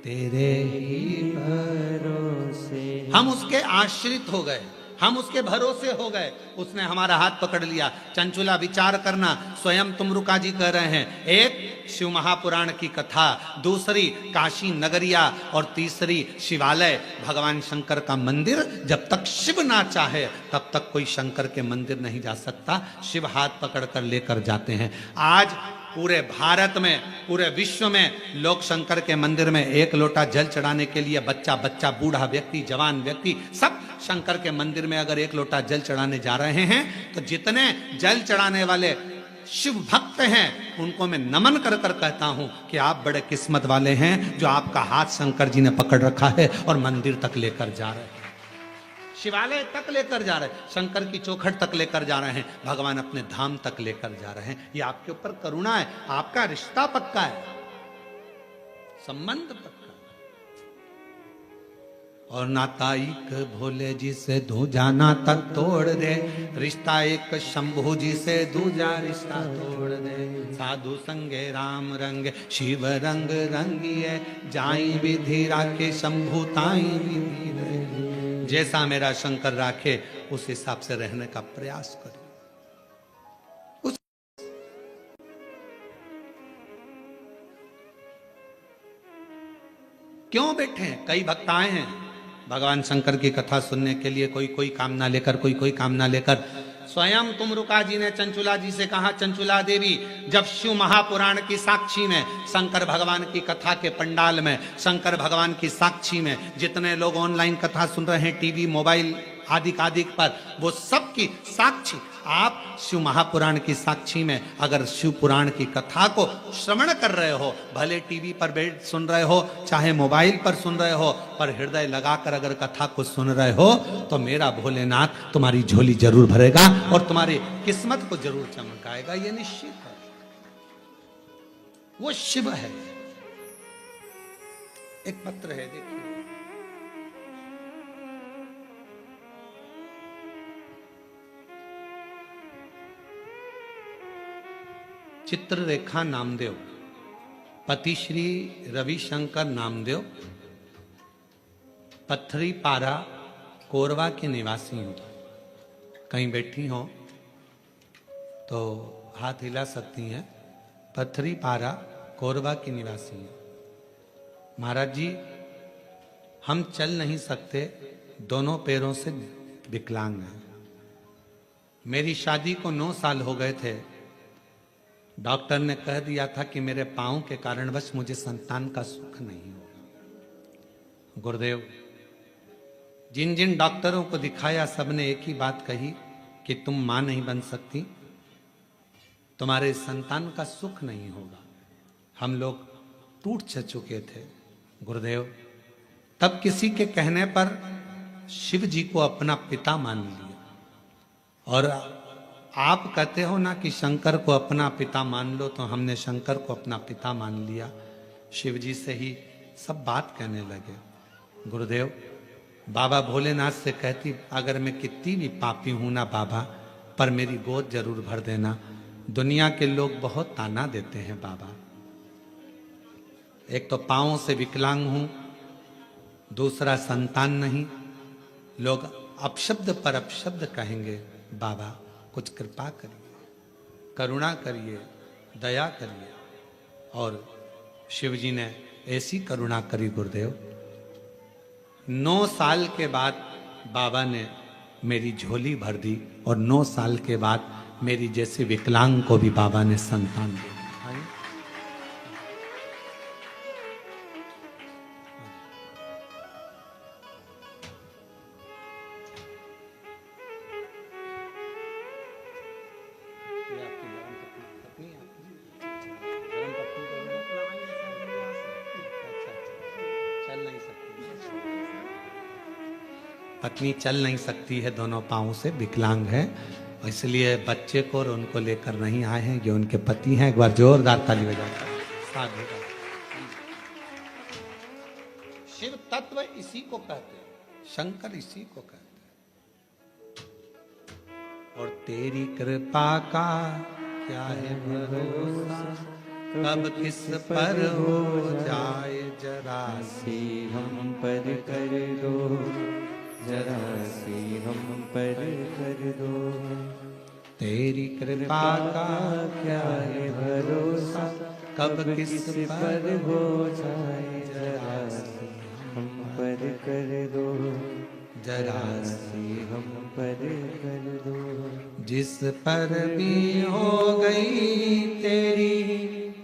तेरे ही भरोसे हम उसके आश्रित हो गए, हम उसके भरोसे हो गए। उसने हमारा हाथ पकड़ लिया। चंचुला विचार करना, स्वयं तुमरुका जी कह रहे हैं, एक शिव महापुराण की कथा, दूसरी काशी नगरिया और तीसरी शिवालय, भगवान शंकर का मंदिर। जब तक शिव ना चाहे तब तक कोई शंकर के मंदिर नहीं जा सकता। शिव हाथ पकड़ कर लेकर जाते हैं। आज पूरे भारत में, पूरे विश्व में लोग शंकर के मंदिर में एक लोटा जल चढ़ाने के लिए बच्चा बच्चा, बूढ़ा व्यक्ति, जवान व्यक्ति, सब शंकर के मंदिर में अगर एक लोटा जल चढ़ाने जा रहे हैं तो जितने जल चढ़ाने वाले शिव भक्त हैं उनको मैं नमन कर कर कहता हूं कि आप बड़े किस्मत वाले हैं जो आपका हाथ शंकर जी ने पकड़ रखा है और मंदिर तक लेकर जा रहे हैं, शिवालय तक लेकर जा रहे हैं, शंकर की चौखट तक लेकर जा रहे हैं, भगवान अपने धाम तक लेकर जा रहे हैं। ये आपके ऊपर करुणा है, आपका रिश्ता पक्का है, संबंध पक्का है। और नाता एक भोले जी से दूजा नाता तोड़ दे, रिश्ता एक शंभू जी से दूजा रिश्ता तोड़ दे। साधु संगे राम रंग शिव रंग रंगिए, जाई विधि राखे शंभू ताई विधि रंगिए। जैसा मेरा शंकर राखे उस हिसाब से रहने का प्रयास करो। क्यों बैठे हैं? कई भक्त आए हैं भगवान शंकर की कथा सुनने के लिए, कोई कोई कामना लेकर, कोई कोई कामना लेकर। स्वयं तुमरुका जी ने चंचुला जी से कहा, चंचुला देवी, जब शिव महापुराण की साक्षी में, शंकर भगवान की कथा के पंडाल में, शंकर भगवान की साक्षी में जितने लोग ऑनलाइन कथा सुन रहे हैं, टीवी मोबाइल आदि पर, वो सब की साक्षी आप शिव महापुराण की साक्षी में अगर शिव पुराण की कथा को श्रवण कर रहे हो, भले टीवी पर बैठ सुन रहे हो चाहे मोबाइल पर सुन रहे हो, पर हृदय लगाकर अगर कथा को सुन रहे हो तो मेरा भोलेनाथ तुम्हारी झोली जरूर भरेगा और तुम्हारी किस्मत को जरूर चमकाएगा। ये निश्चित है, वो शिव है। एक पत्र है, देखिए, चित्ररेखा नामदेव, पति श्री रविशंकर नामदेव, पत्थरी पारा कोरवा के निवासी हूं। कहीं बैठी हो तो हाथ हिला सकती हैं। पत्थरी पारा कोरवा की निवासी हैं। महाराज जी, हम चल नहीं सकते, दोनों पैरों से विकलांग हैं। मेरी शादी को 9 साल हो गए थे। डॉक्टर ने कह दिया था कि मेरे पांव के कारणवश मुझे संतान का सुख नहीं होगा। गुरुदेव, जिन जिन डॉक्टरों को दिखाया सबने एक ही बात कही कि तुम मां नहीं बन सकती, तुम्हारे संतान का सुख नहीं होगा। हम लोग टूट चुके थे। गुरुदेव, तब किसी के कहने पर शिव जी को अपना पिता मान लिया। और आप कहते हो ना कि शंकर को अपना पिता मान लो, तो हमने शंकर को अपना पिता मान लिया। शिव जी से ही सब बात कहने लगे। गुरुदेव, बाबा भोलेनाथ से कहती, अगर मैं कितनी भी पापी हूं ना बाबा, पर मेरी गोद जरूर भर देना। दुनिया के लोग बहुत ताना देते हैं बाबा, एक तो पांवों से विकलांग हूं, दूसरा संतान नहीं। लोग अपशब्द पर अपशब्द कहेंगे। बाबा कुछ कृपा करिए, करुणा करिए, दया करिए। और शिव जी ने ऐसी करुणा करी गुरुदेव, 9 साल के बाद बाबा ने मेरी झोली भर दी और 9 साल के बाद मेरी जैसे विकलांग को भी बाबा ने संतान दी। पत्नी चल नहीं सकती है, दोनों पांवों से विकलांग है, इसलिए बच्चे को और उनको लेकर नहीं आए हैं। ये उनके पति हैं। एक बार जोरदार ताली बजाकर साधु। शिव तत्व इसी को कहते हैं, शंकर इसी को कहते हैं। और तेरी कृपा का क्या है भरोसा, कब किस पर हो जाए जरा सी हम पर कर दो, जरा सी हम पर कर दो। तेरी कृपा का क्या है भरोसा, कब किस पर हो जाए जरा सी हम पर कर दो, जरा सी हम पर कर दो। जिस पर भी हो गई तेरी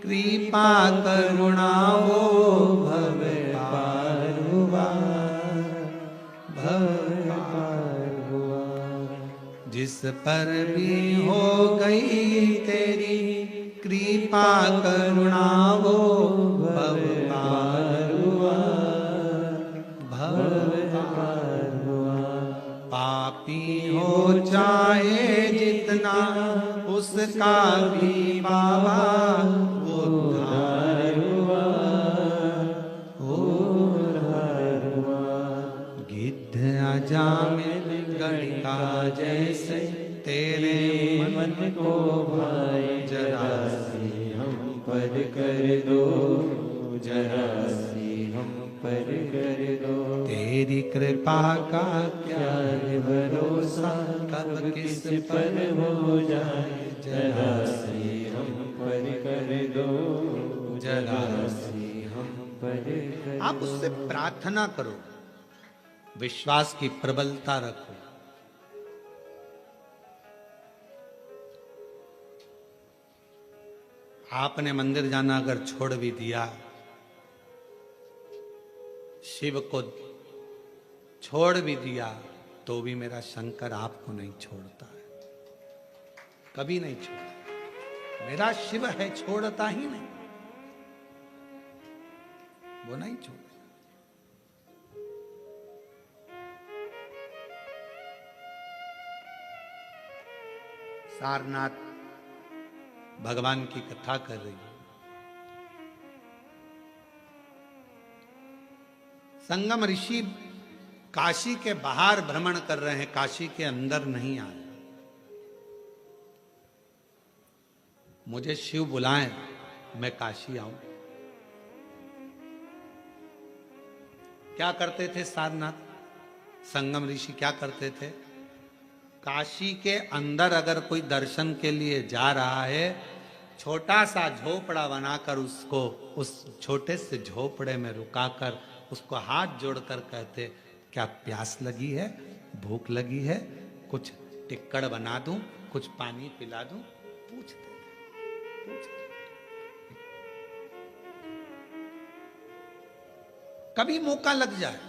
कृपा करुणा वो भव पार हुआ, भव पार हुआ। जिस पर भी हो गई तेरी कृपा करुणा वो भव पार हुआ, भव पार हुआ। पापी हो चाहे जितना उसका भी बाबा उद्धार हुआ, उद्धार हुआ। गिद्ध अजामिल गणिका जैसे तेरे मन को भाए जरा सी हम पर कर दो, जरा सी हम पर कर दो। तेरी कृपा का क्या है भरोसा, कब किस पर हो जाए जरा सी हम पर कर दो, जरा सी हम पर कर। आप उससे प्रार्थना करो, विश्वास की प्रबलता रखो। आपने मंदिर जाना अगर छोड़ भी दिया, शिव को छोड़ भी दिया, तो भी मेरा शंकर आपको नहीं छोड़ता है, कभी नहीं छोड़ता। मेरा शिव है, छोड़ता ही नहीं, वो नहीं छोड़ता। सारनाथ भगवान की कथा कर रही है। संगम ऋषि काशी के बाहर भ्रमण कर रहे हैं, काशी के अंदर नहीं आए। मुझे शिव बुलाएं, मैं काशी आऊं। क्या करते थे सारनाथ संगम ऋषि, क्या करते थे? काशी के अंदर अगर कोई दर्शन के लिए जा रहा है, छोटा सा झोपड़ा बनाकर उसको उस छोटे से झोपड़े में रुकाकर उसको हाथ जोड़कर कहते, क्या प्यास लगी है, भूख लगी है, कुछ टिक्कड़ बना दूं, कुछ पानी पिला दूं? पूछते थे। कभी मौका लग जाए,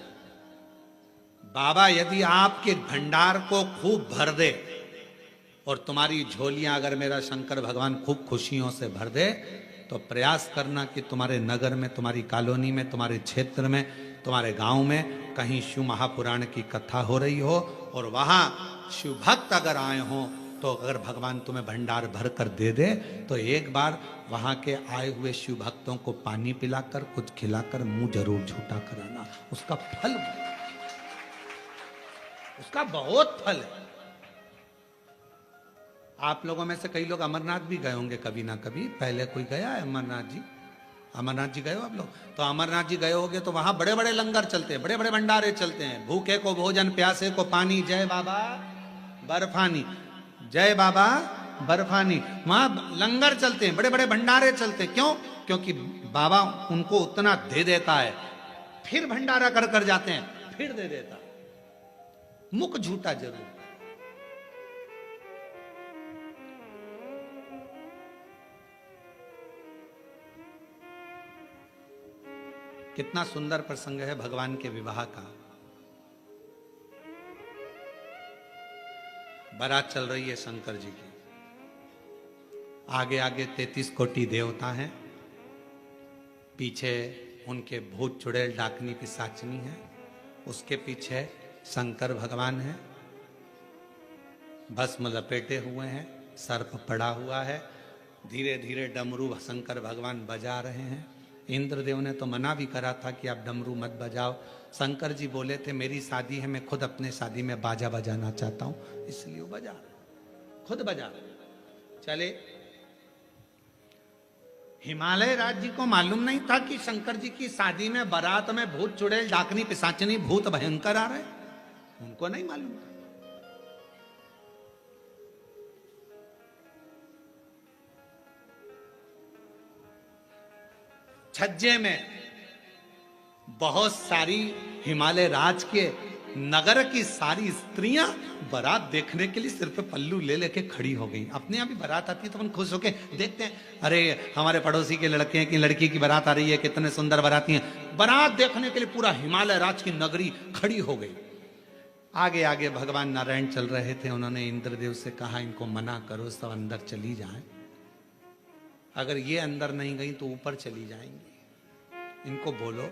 बाबा यदि आपके भंडार को खूब भर दे और तुम्हारी झोलियां अगर मेरा शंकर भगवान खूब खुशियों से भर दे, तो प्रयास करना कि तुम्हारे नगर में, तुम्हारी कॉलोनी में, तुम्हारे क्षेत्र में, तुम्हारे गांव में कहीं शिव महापुराण की कथा हो रही हो और वहां शिव भक्त अगर आए हों, तो अगर भगवान तुम्हें भंडार भर कर दे दे, तो एक बार वहां के आए हुए शिव भक्तों को पानी पिलाकर, कुछ खिलाकर मुंह जरूर झूठा कराना। उसका फल, उसका बहुत फल है। आप लोगों में से कई लोग अमरनाथ भी गए होंगे कभी ना कभी, पहले कोई गया है अमरनाथ जी? अमरनाथ जी गए हो आप लोग? तो अमरनाथ जी गए होगे तो वहां बड़े बड़े लंगर चलते हैं, बड़े बड़े भंडारे चलते हैं। भूखे को भोजन, प्यासे को पानी, जय बाबा बर्फानी, जय बाबा बर्फानी। वहां लंगर चलते हैं, बड़े बड़े भंडारे चलते हैं। क्यों? क्योंकि बाबा उनको उतना दे देता है, फिर भंडारा कर कर जाते हैं, फिर दे देता। मुख झूठा जरूर। कितना सुंदर प्रसंग है भगवान के विवाह का। बारात चल रही है शंकर जी की, आगे आगे 33 कोटि देवता हैं, पीछे उनके भूत चुड़ैल डाकनी पिशाचनी है, उसके पीछे शंकर भगवान है, भस्म लपेटे हुए हैं, सर्प पड़ा हुआ है, धीरे धीरे डमरू शंकर भगवान बजा रहे हैं। इंद्रदेव ने तो मना भी करा था कि आप डमरू मत बजाओ। शंकर जी बोले थे मेरी शादी है, मैं खुद अपने शादी में बाजा बजाना चाहता हूं, इसलिए वो बजा रहे, खुद बजा रहे। चले, हिमालय राज्य को मालूम नहीं था कि शंकर जी की शादी में बारात में भूत चुड़ैल डाकनी पिशाचनी भूत भयंकर आ रहे, उनको नहीं मालूम था। छज्जे में बहुत सारी हिमालय राज के नगर की सारी स्त्रियां बारात देखने के लिए सिर पे पल्लू ले लेके खड़ी हो गई। अपने यहाँ भी बारात आती है तो हम खुश होके देखते हैं, अरे हमारे पड़ोसी के लड़के हैं कि लड़की की बारात आ रही है, कितने सुंदर बाराती हैं। बारात देखने के लिए पूरा हिमालय राज की नगरी खड़ी हो गई। आगे आगे भगवान नारायण चल रहे थे, उन्होंने इंद्रदेव से कहा इनको मना करो, सब अंदर चली जाए, अगर ये अंदर नहीं गई तो ऊपर चली जाएंगी, इनको बोलो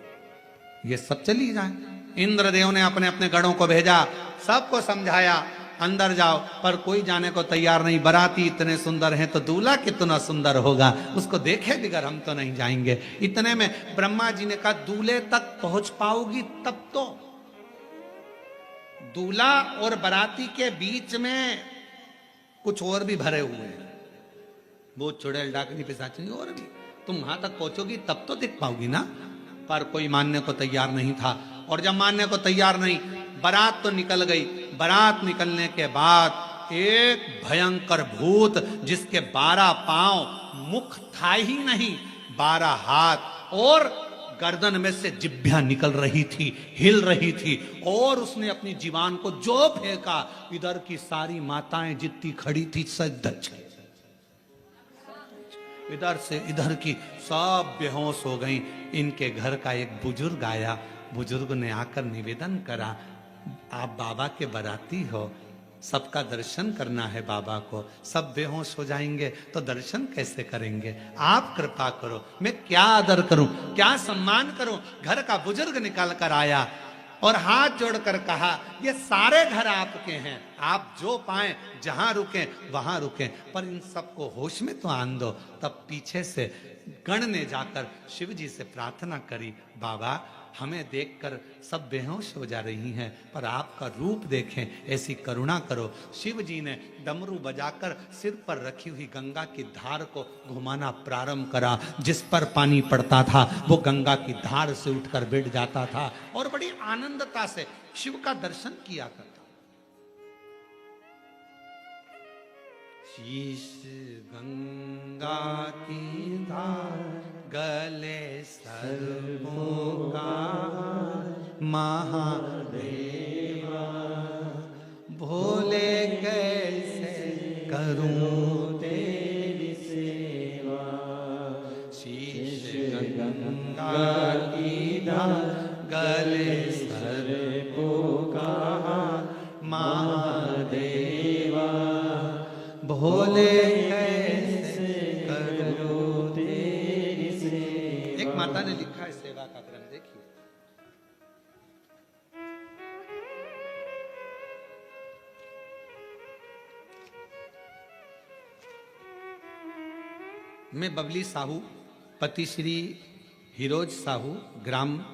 ये सब चली जाए। इंद्रदेव ने अपने अपने गणों को भेजा, सबको समझाया अंदर जाओ, पर कोई जाने को तैयार नहीं। बाराती इतने सुंदर हैं तो दूल्हा कितना सुंदर होगा, उसको देखे बिगर हम तो नहीं जाएंगे। इतने में ब्रह्मा जी ने कहा दूल्हे तक पहुंच पाओगी तब तो। दूल्हा और बाराती के बीच में कुछ और भी भरे हुए हैं, भूत चुड़ैल डाकनी पिशाचनी और भी, तुम वहां तक पहुंचोगी तब तो दिख पाओगी ना। पर कोई मानने को तैयार नहीं था, और जब मानने को तैयार नहीं, बारात तो निकल गई। बारात निकलने के बाद एक भयंकर भूत जिसके 12 पांव, मुख था ही नहीं, 12 हाथ और गर्दन में से जिभ्या निकल रही थी, हिल रही थी, और उसने अपनी जीवान को जो फेंका, इधर की सारी माताएं जितनी खड़ी थी सज धज गई, इधर से इधर की सब बेहोश हो गई। इनके घर का एक बुजुर्ग आया, बुजुर्ग ने आकर निवेदन करा, आप बाबा के बाराती हो, सबका दर्शन करना है बाबा को, सब बेहोश हो जाएंगे तो दर्शन कैसे करेंगे, आप कृपा करो, मैं क्या आदर करूं, क्या सम्मान करूं। घर का बुजुर्ग निकल कर आया और हाथ जोड़कर कहा ये सारे घर आपके हैं, आप जो पाएं जहां रुकें वहां रुकें, पर इन सबको होश में तो आन दो। तब पीछे से गण ने जाकर शिव जी से प्रार्थना करी, बाबा हमें देखकर सब बेहोश हो जा रही हैं, पर आपका रूप देखें, ऐसी करुणा करो। शिव जी ने डमरू बजाकर सिर पर रखी हुई गंगा की धार को घुमाना प्रारंभ करा। जिस पर पानी पड़ता था वो गंगा की धार से उठकर बैठ जाता था और बड़ी आनंदता से शिव का दर्शन किया करता। शीश गंगा की धार, गले सर्पों का महादेवा, भोले कैसे करूं तेरी सेवा। शीश गंगा की धार, गले सर्पों का महादेवा, भोले कैसे करूं तेरी सेवा। एक माता ने लिखा है सेवा का क्रम, देखिए। मैं बबली साहू, पति श्री हिरोज साहू, ग्राम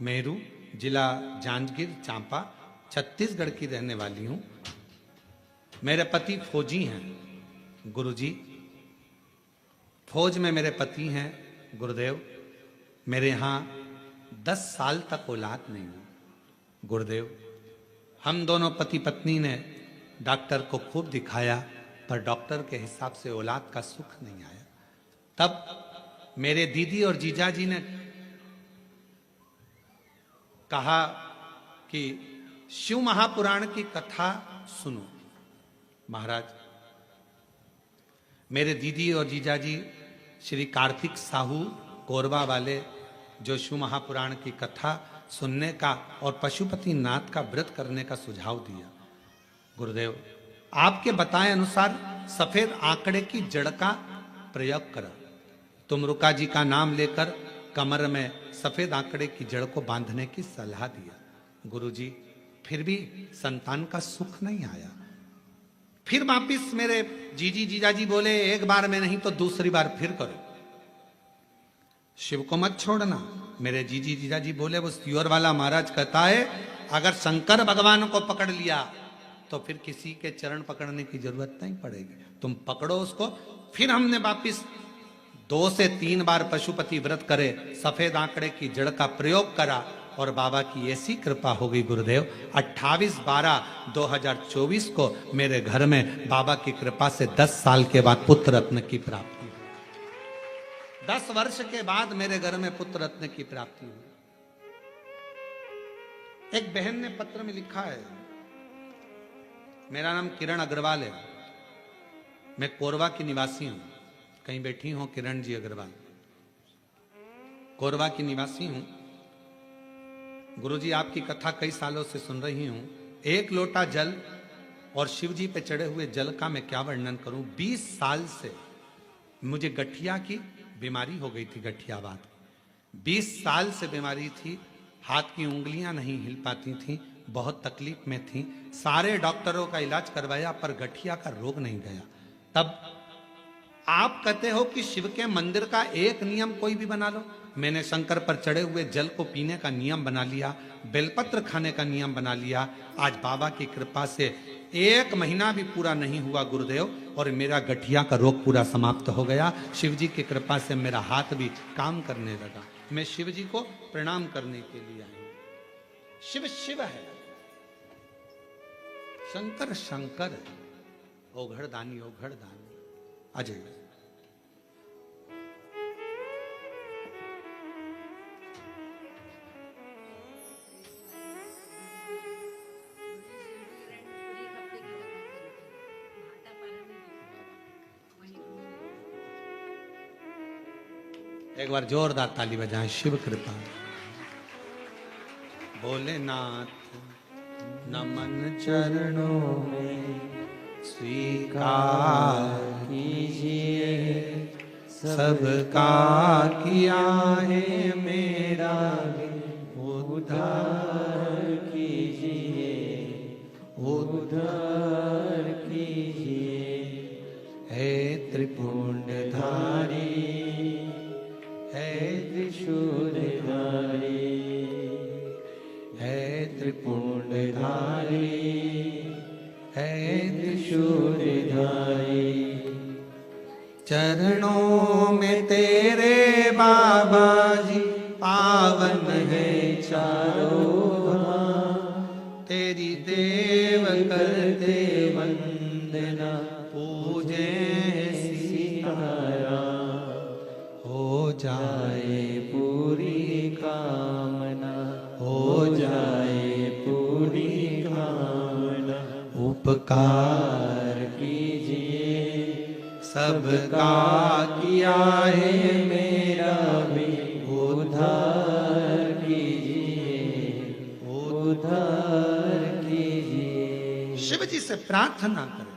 मेरू, जिला जांजगीर चांपा, छत्तीसगढ़ की रहने वाली हूं। मेरे पति फौजी हैं गुरुजी, फौज में मेरे पति हैं गुरुदेव। मेरे यहाँ 10 साल तक औलाद नहीं हुई गुरुदेव। हम दोनों पति पत्नी ने डॉक्टर को खूब दिखाया, पर डॉक्टर के हिसाब से औलाद का सुख नहीं आया। तब मेरे दीदी और जीजाजी ने कहा कि शिव महापुराण की कथा सुनो। महाराज, मेरे दीदी और जीजाजी श्री कार्तिक साहू कोरबा वाले जो शिव महापुराण की कथा सुनने का और पशुपति नाथ का व्रत करने का सुझाव दिया। गुरुदेव, आपके बताए अनुसार सफेद आंकड़े की जड़ का प्रयोग करा। तुमरुका जी का नाम लेकर कमर में सफेद आंकड़े की जड़ को बांधने की सलाह दिया। गुरुजी, फिर भी संतान का सुख नहीं आया। फिर वापिस मेरे जीजाजी बोले, एक बार में नहीं तो दूसरी बार फिर करो, शिव को मत छोड़ना। मेरे जीजाजी बोले, वो सियोर वाला महाराज कहता है अगर शंकर भगवान को पकड़ लिया तो फिर किसी के चरण पकड़ने की जरूरत नहीं पड़ेगी, तुम पकड़ो उसको। फिर हमने वापिस 2 से 3 बार पशुपति व्रत करे, सफेद आंकड़े की जड़ का प्रयोग करा और बाबा की ऐसी कृपा हो गई गुरुदेव, 28/12/2024 को मेरे घर में बाबा की कृपा से 10 साल के बाद पुत्र रत्न की प्राप्ति हुई। 10 वर्ष के बाद मेरे घर में पुत्र रत्न की प्राप्ति हुई। एक बहन ने पत्र में लिखा है, मेरा नाम किरण अग्रवाल है, मैं कोरबा की निवासी हूं। कहीं बैठी हो किरण जी अग्रवाल? कोरबा की निवासी हूं। गुरुजी, आपकी कथा कई सालों से सुन रही हूं। 1 लोटा जल और शिव जी पे चढ़े हुए जल का मैं क्या वर्णन करूं। 20 साल से मुझे गठिया की बीमारी हो गई थी, गठियावात। 20 साल से बीमारी थी, हाथ की उंगलियां नहीं हिल पाती थी, बहुत तकलीफ में थी। सारे डॉक्टरों का इलाज करवाया पर गठिया का रोग नहीं गया। तब आप कहते हो कि शिव के मंदिर का एक नियम कोई भी बना लो। मैंने शंकर पर चढ़े हुए जल को पीने का नियम बना लिया, बेलपत्र खाने का नियम बना लिया। आज बाबा की कृपा से 1 महीना भी पूरा नहीं हुआ गुरुदेव और मेरा गठिया का रोग पूरा समाप्त हो गया। शिव जी की कृपा से मेरा हाथ भी काम करने लगा। मैं शिव जी को प्रणाम करने के लिए आया हूं। शिव शिव है, शंकर शंकर है, ओघड़ दानी अजय। एक बार जोरदार ताली बजाएं। शिव कृपा। भोलेनाथ नमन चरणों में स्वीकार कीजिए, सबका किया है मेरा उद्धार कीजिए, उद्धार कीजिए। हे त्रिपुंडधारी, हे त्रिशूलधारी, हे त्रिपुंडधारी, है त्रिशूलधारी। चरणों में तेरे बाबा जी पावन है चारों धाम। तेरी देव करते वंदना, पूजे सीतारा। हो जाए पूरी कामना, हो जाए पूरी कामना। उपकार कीजिए, सबका किया है मेरा भी उद्धार कीजिए, उद्धार कीजिए। शिव जी से प्रार्थना करें।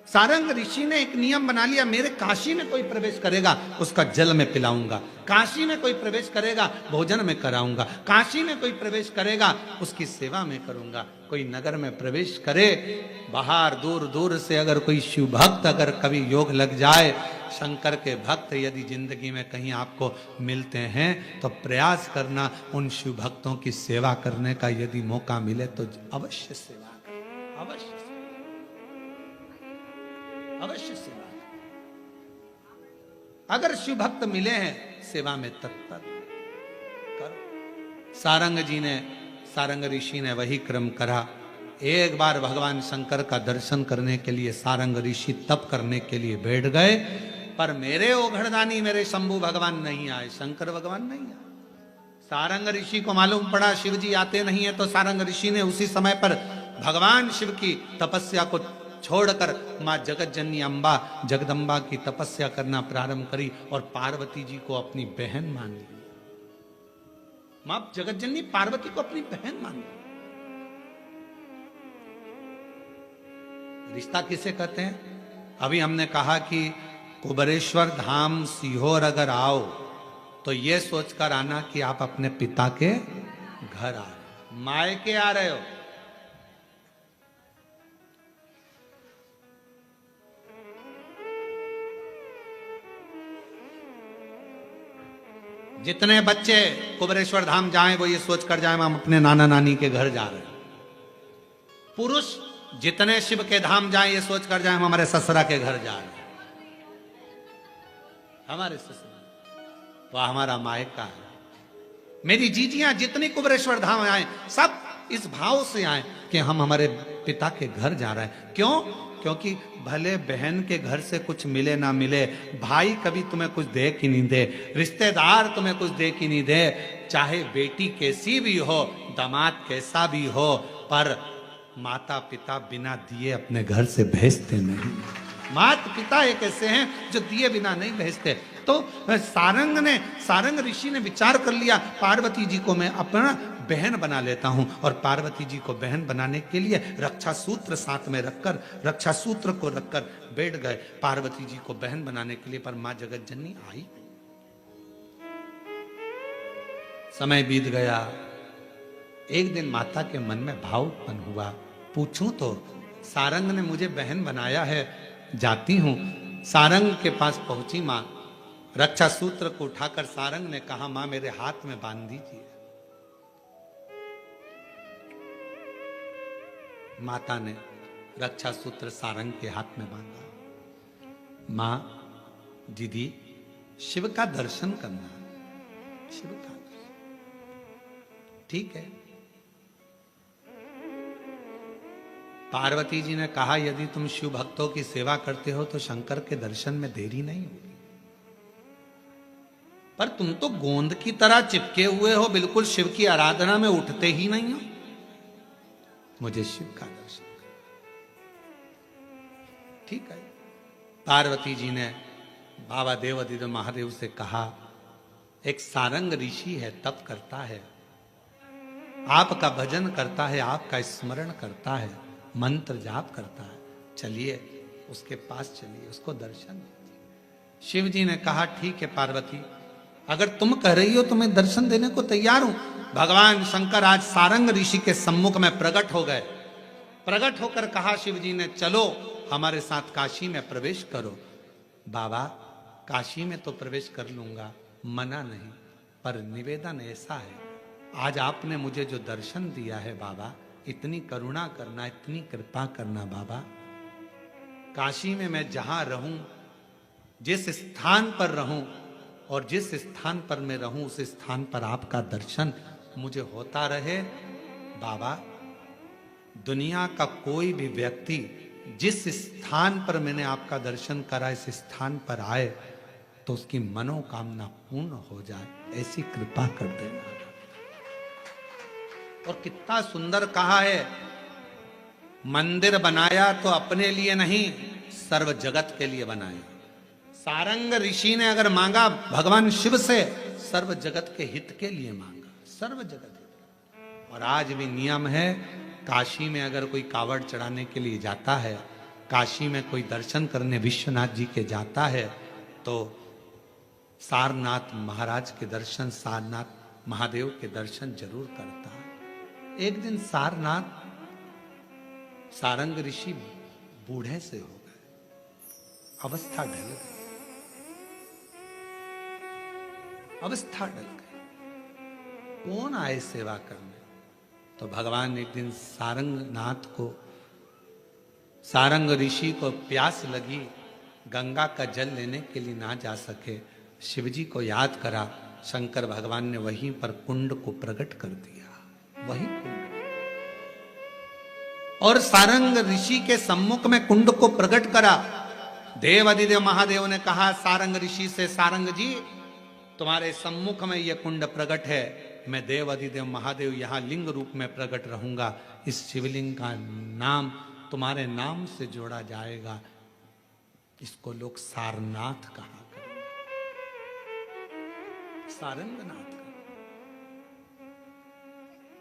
सारंग ऋषि ने एक नियम बना लिया, मेरे काशी में कोई प्रवेश करेगा उसका जल में पिलाऊंगा, काशी में कोई प्रवेश करेगा भोजन में कराऊंगा, काशी में कोई प्रवेश करेगा उसकी सेवा में करूंगा। कोई नगर में प्रवेश करे, बाहर दूर दूर से अगर कोई शिव भक्त अगर कभी योग लग जाए, शंकर के भक्त यदि जिंदगी में कहीं आपको मिलते हैं तो प्रयास करना उन शिव भक्तों की सेवा करने का। यदि मौका मिले तो अवश्य सेवा करें, अवश्य अवश्य सेवा। अगर शिव भक्त मिले हैं सेवा में तत्पर करो। सारंग जी ने, सारंग ऋषि ने वही क्रम करा। एक बार भगवान शंकर का दर्शन करने के लिए सारंग ऋषि तप करने के लिए बैठ गए, पर मेरे ओघड़दानी मेरे शंभु भगवान नहीं आए, शंकर भगवान नहीं आए। सारंग ऋषि को मालूम पड़ा शिव जी आते नहीं है, तो सारंग ऋषि ने उसी समय पर भगवान शिव की तपस्या को छोड़कर मां जगत जननी अम्बा जगदम्बा की तपस्या करना प्रारंभ करी और पार्वती जी को अपनी बहन मान ली। मां जगत जननी पार्वती को अपनी बहन मान ली। रिश्ता किसे कहते हैं? अभी हमने कहा कि कुबेरेश्वर धाम सीहोर अगर आओ तो ये सोचकर आना कि आप अपने पिता के घर आ रहे हो, मायके आ रहे हो। जितने बच्चे कुबेरेश्वर धाम जाएं वो ये सोचकर जाएं हम अपने नाना नानी के घर जा रहे हैं। पुरुष जितने शिव के धाम जाएं ये सोचकर जाएं हम हमारे ससुरा के घर जा रहे हैं। हमारे ससुरा वह हमारा मायका है। मेरी जीजियां जितनी कुबेरेश्वर धाम आए सब इस भाव से आए कि हम हमारे पिता के घर जा रहे हैं। क्यों? क्योंकि भले बहन के घर से कुछ मिले ना मिले, भाई कभी तुम्हें कुछ दे कि नहीं दे, रिश्तेदार तुम्हें कुछ दे कि नहीं दे, चाहे बेटी कैसी भी हो, दामाद कैसा भी हो, पर माता पिता बिना दिए अपने घर से भेजते नहीं। माता पिता एक ऐसे हैं जो दिए बिना नहीं भेजते। तो सारंग ऋषि ने विचार कर लिया पार्वती जी को मैं अपना बहन बना लेता हूं, और पार्वती जी को बहन बनाने के लिए रक्षा सूत्र साथ में रखकर रक्षा सूत्र को रखकर बैठ गए पार्वती जी को बहन बनाने के लिए। पर मां जगत जननी आई। समय बीत गया। एक दिन माता के मन में भाव उत्पन्न हुआ, पूछूं तो सारंग ने मुझे बहन बनाया है, जाती हूं। सारंग के पास पहुंची मां, रक्षा सूत्र को उठाकर सारंग ने कहा मां मेरे हाथ में बांध दीजिए। माता ने रक्षा सूत्र सारंग के हाथ में बांधा। मां दीदी शिव का दर्शन करना, शिव का दर्शन ठीक है। पार्वती जी ने कहा यदि तुम शिव भक्तों की सेवा करते हो तो शंकर के दर्शन में देरी नहीं होगी, पर तुम तो गोंद की तरह चिपके हुए हो, बिल्कुल शिव की आराधना में उठते ही नहीं हो। मुझे शिव का दर्शन ठीक है। पार्वती जी ने बाबा देवादिदेव महादेव से कहा एक सारंग ऋषि है, तप करता है, आपका भजन करता है, आपका स्मरण करता है, मंत्र जाप करता है, चलिए उसके पास चलिए, उसको दर्शन दीजिए। शिव जी ने कहा ठीक है पार्वती, अगर तुम कह रही हो तो मैं दर्शन देने को तैयार हूं। भगवान शंकर आज सारंग ऋषि के सम्मुख में प्रकट हो गए। प्रकट होकर कहा शिव जी ने चलो हमारे साथ काशी में प्रवेश करो। बाबा काशी में तो प्रवेश कर लूंगा, मना नहीं, पर निवेदन ऐसा है आज आपने मुझे जो दर्शन दिया है बाबा, इतनी करुणा करना, इतनी कृपा करना बाबा। काशी में मैं जहां रहूं, जिस स्थान पर रहूं और जिस स्थान पर मैं रहूं उस स्थान पर आपका दर्शन मुझे होता रहे बाबा। दुनिया का कोई भी व्यक्ति जिस स्थान पर मैंने आपका दर्शन करा इस स्थान पर आए तो उसकी मनोकामना पूर्ण हो जाए, ऐसी कृपा कर देना। और कितना सुंदर कहा है, मंदिर बनाया तो अपने लिए नहीं सर्व जगत के लिए बनाया। सारंग ऋषि ने अगर मांगा भगवान शिव से, सर्व जगत के हित के लिए मांगा, सर्व जगत हित। और आज भी नियम है, काशी में अगर कोई कावड़ चढ़ाने के लिए जाता है, काशी में कोई दर्शन करने विश्वनाथ जी के जाता है, तो सारनाथ महाराज के दर्शन, सारनाथ महादेव के दर्शन जरूर करता है। एक दिन सारंग ऋषि बूढ़े से हो गए, अवस्था ढल गई, अवस्था ढल गई। कौन आए सेवा करने? तो भगवान एक दिन सारंग ऋषि को प्यास लगी, गंगा का जल लेने के लिए ना जा सके, शिवजी को याद करा। शंकर भगवान ने वहीं पर कुंड को प्रकट कर दिया, वही कुंड। और सारंग ऋषि के सम्मुख में कुंड को प्रकट करा। देवादिदेव महादेव ने कहा सारंग ऋषि से, सारंग जी तुम्हारे सम्मुख में यह कुंड प्रकट है, मैं देव अधिदेव महादेव यहाँ लिंग रूप में प्रकट रहूंगा, इस शिवलिंग का नाम तुम्हारे नाम से जोड़ा जाएगा। इसको लोग सारनाथ कहा करें, सारंगनाथ।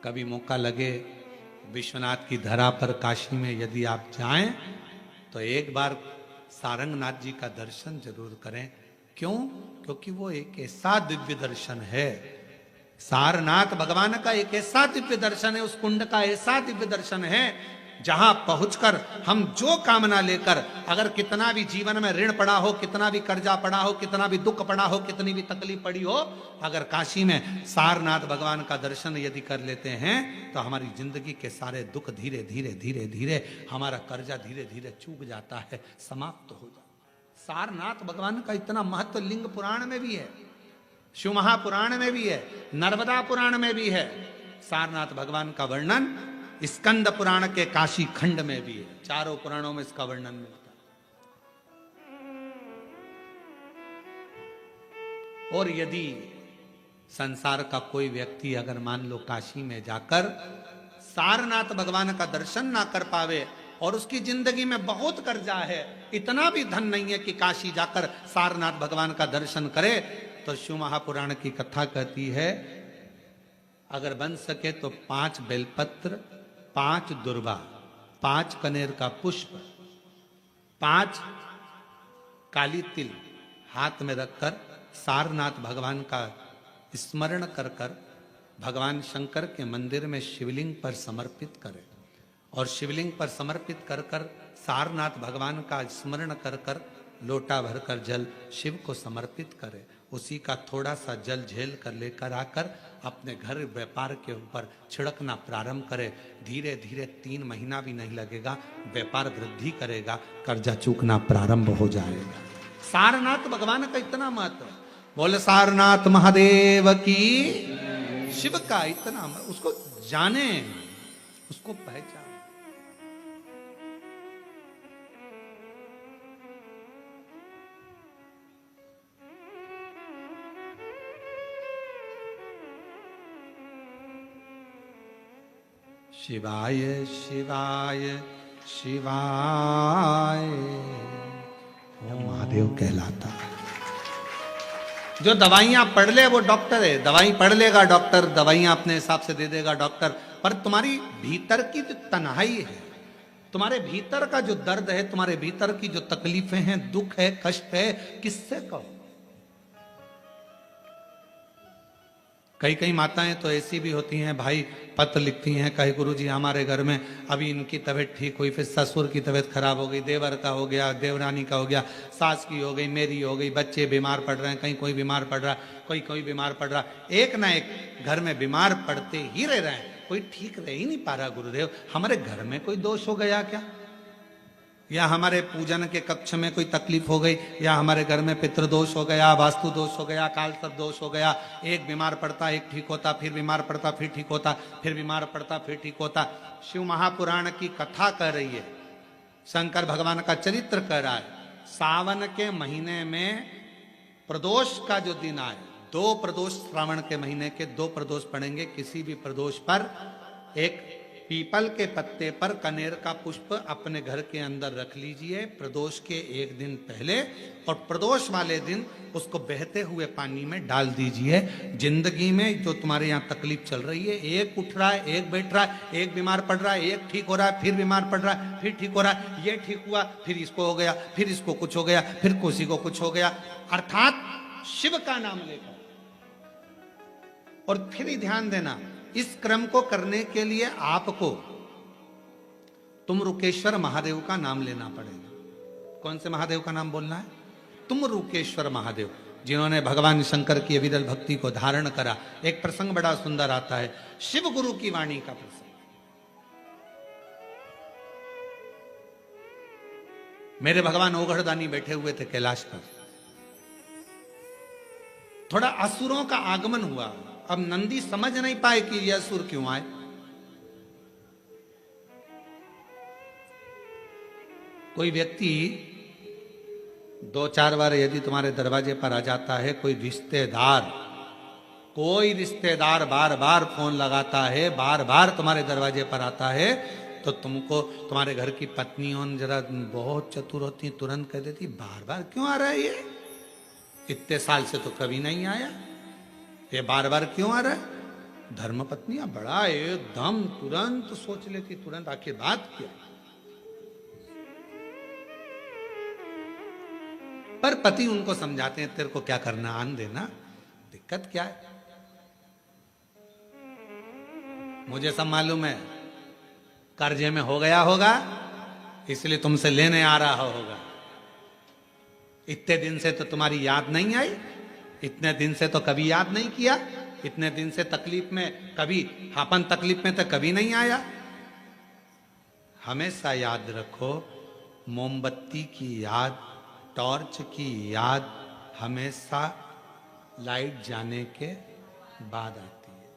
कभी मौका लगे विश्वनाथ की धरा पर काशी में यदि आप जाएं तो एक बार सारंगनाथ जी का दर्शन जरूर करें। क्यों? क्योंकि वो एक ऐसा दिव्य दर्शन है, सारनाथ भगवान का एक ऐसा दिव्य दर्शन है, उस कुंड का ऐसा दिव्य दर्शन है जहां पहुंचकर हम जो कामना लेकर, अगर कितना भी जीवन में ऋण पड़ा हो, कितना भी कर्जा पड़ा हो, कितना भी दुख पड़ा हो, कितनी भी तकलीफ पड़ी हो, अगर काशी में सारनाथ भगवान का दर्शन यदि कर लेते हैं तो हमारी जिंदगी के सारे दुख धीरे धीरे धीरे धीरे, हमारा कर्जा धीरे धीरे चूक जाता है, समाप्त हो जाता। सारनाथ भगवान का इतना महत्व लिंग पुराण में भी है, शिव महापुराण में भी है, नर्मदा पुराण में भी है। सारनाथ भगवान का वर्णन स्कंद पुराण के काशी खंड में भी है, चारों पुराणों में इसका वर्णन मिलता है। और यदि संसार का कोई व्यक्ति अगर मान लो काशी में जाकर सारनाथ भगवान का दर्शन ना कर पावे और उसकी जिंदगी में बहुत कर्जा है, इतना भी धन नहीं है कि काशी जाकर सारनाथ भगवान का दर्शन करे, तो शिव महापुराण की कथा कहती है अगर बन सके तो 5 बेलपत्र, 5 दुर्वा, 5 कनेर का पुष्प, 5 काली तिल हाथ में रखकर सारनाथ भगवान का स्मरण कर कर भगवान शंकर के मंदिर में शिवलिंग पर समर्पित करें, और शिवलिंग पर समर्पित कर कर सारनाथ भगवान का स्मरण कर कर लोटा भरकर जल शिव को समर्पित करें। उसी का थोड़ा सा जल झेल कर लेकर आकर अपने घर व्यापार के ऊपर छिड़कना प्रारंभ करे। धीरे धीरे 3 महीना भी नहीं लगेगा, व्यापार वृद्धि करेगा, कर्जा चूकना प्रारंभ हो जाएगा। सारनाथ भगवान का इतना महत्व, बोले सारनाथ महादेव की, शिव का इतना, उसको जाने, उसको पहचान। शिवाय शिवाय शिवाय महादेव कहलाता है। जो दवाइयां पढ़ ले वो डॉक्टर है, दवाई पढ़ लेगा डॉक्टर, दवाइयां अपने हिसाब से दे देगा डॉक्टर, पर तुम्हारी भीतर की जो तन्हाई है, तुम्हारे भीतर का जो दर्द है, तुम्हारे भीतर की जो तकलीफें हैं, दुख है, कष्ट है, किससे कहो। कई कई माताएं तो ऐसी भी होती हैं भाई, पत्र लिखती हैं, कहे गुरुजी हमारे घर में अभी इनकी तबीयत ठीक हुई, फिर ससुर की तबीयत खराब हो गई, देवर का हो गया, देवरानी का हो गया, सास की हो गई, मेरी हो गई, बच्चे बीमार पड़ रहे हैं, कहीं कोई बीमार पड़ रहा, कोई बीमार पड़ रहा, एक ना एक घर में बीमार पड़ते ही रह रहे हैं, कोई ठीक रह ही नहीं पा रहा। गुरुदेव हमारे घर में कोई दोष हो गया क्या, या हमारे पूजन के कक्ष में कोई तकलीफ हो गई, या हमारे घर में पितृदोष हो गया, वास्तु दोष हो गया, काल सर्प दोष हो गया। एक बीमार पड़ता एक ठीक होता, फिर बीमार पड़ता फिर ठीक होता, फिर बीमार पड़ता फिर ठीक होता। शिव महापुराण की कथा कह रही है, शंकर भगवान का चरित्र कह रहा है। सावन के महीने में प्रदोष का जो दिन आए, 2 प्रदोष श्रावण के महीने के 2 प्रदोष पड़ेंगे, किसी भी प्रदोष पर एक पीपल के पत्ते पर कनेर का पुष्प अपने घर के अंदर रख लीजिए प्रदोष के 1 दिन पहले, और प्रदोष वाले दिन उसको बहते हुए पानी में डाल दीजिए। जिंदगी में जो तुम्हारे यहाँ तकलीफ चल रही है, एक उठ रहा है, एक बैठ रहा है, एक बीमार पड़ रहा है, एक ठीक हो रहा है, फिर बीमार पड़ रहा है, फिर ठीक हो रहा है, ये ठीक हुआ, फिर इसको हो गया, फिर इसको कुछ हो गया, फिर किसी को कुछ हो गया, अर्थात शिव का नाम लेकर। और फिर ही ध्यान देना, इस क्रम को करने के लिए आपको तुमरुकेश्वर महादेव का नाम लेना पड़ेगा। कौन से महादेव का नाम बोलना है? तुमरुकेश्वर महादेव, जिन्होंने भगवान शंकर की अविरल भक्ति को धारण करा। एक प्रसंग बड़ा सुंदर आता है, शिव गुरु की वाणी का प्रसंग। मेरे भगवान ओघड़दानी बैठे हुए थे कैलाश पर, थोड़ा असुरों का आगमन हुआ। अब नंदी समझ नहीं पाए कि यह असुर क्यों आए। कोई व्यक्ति 2-4 बार यदि तुम्हारे दरवाजे पर आ जाता है, कोई रिश्तेदार कोई रिश्तेदार बार बार फोन लगाता है, बार बार तुम्हारे दरवाजे पर आता है, तो तुमको तुम्हारे घर की पत्नी और जरा बहुत चतुर होती है, तुरंत कह देती बार बार क्यों आ रहा है ये, इतने साल से तो कभी नहीं आया, ये बार बार क्यों आ रहा है। धर्म पत्नियां बड़ा एकदम तुरंत सोच लेती, तुरंत आखिर बात क्या। पर पति उनको समझाते हैं तेरे को क्या करना, आन देना, दिक्कत क्या है, मुझे सब मालूम है, कर्जे में हो गया होगा इसलिए तुमसे लेने आ रहा होगा, इतने दिन से तो तुम्हारी याद नहीं आई, इतने दिन से तो कभी याद नहीं किया, इतने दिन से तकलीफ में कभी, अपन तकलीफ में तो कभी नहीं आया। हमेशा याद रखो, मोमबत्ती की याद, टॉर्च की याद हमेशा लाइट जाने के बाद आती है।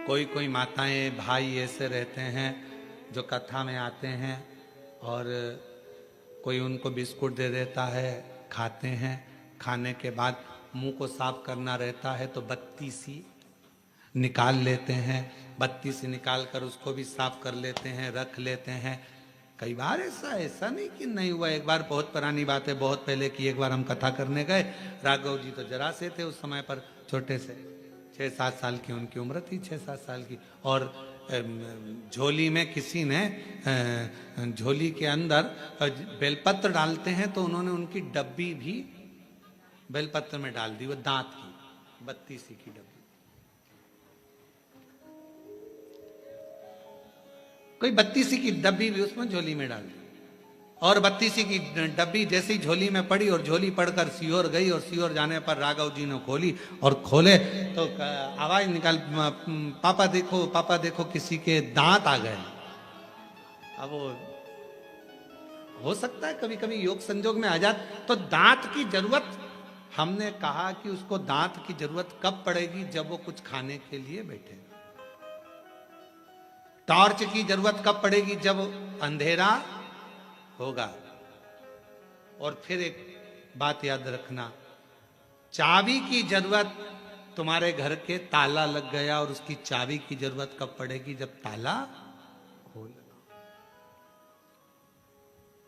कोई कोई माताएं भाई ऐसे रहते हैं जो कथा में आते हैं और कोई उनको बिस्कुट दे देता है, खाते हैं, खाने के बाद मुंह को साफ करना रहता है तो बत्ती सी निकाल लेते हैं, बत्ती से निकाल कर उसको भी साफ कर लेते हैं, रख लेते हैं। कई बार ऐसा नहीं कि नहीं हुआ। एक बार बहुत पुरानी बात है, बहुत पहले की, एक बार हम कथा करने गए, राघव जी तो जरा से थे उस समय पर, छोटे से 6-7 साल की उनकी उम्र थी, 6-7 साल की, और झोली में किसी ने झोली के अंदर बेलपत्र डालते हैं तो उन्होंने उनकी डब्बी भी बेलपत्र में डाल दी, वो दांत की 32 की डब्बी। कोई 32 की डब्बी भी उसमें झोली में डाल दी, और 32 की डब्बी जैसे ही झोली में पड़ी और झोली पड़कर सीहोर गई, और सीहोर जाने पर राघव जी ने खोली, और खोले तो आवाज निकाल, पापा देखो, पापा देखो, किसी के दांत आ गए। अब वो हो सकता है कभी कभी योग संजोग में आ जात, तो दांत की जरूरत, हमने कहा कि उसको दांत की जरूरत कब पड़ेगी, जब वो कुछ खाने के लिए बैठे। टॉर्च की जरूरत कब पड़ेगी, जब अंधेरा होगा। और फिर एक बात याद रखना, चाबी की जरूरत, तुम्हारे घर के ताला लग गया और उसकी चाबी की जरूरत कब पड़ेगी, जब ताला खोलना,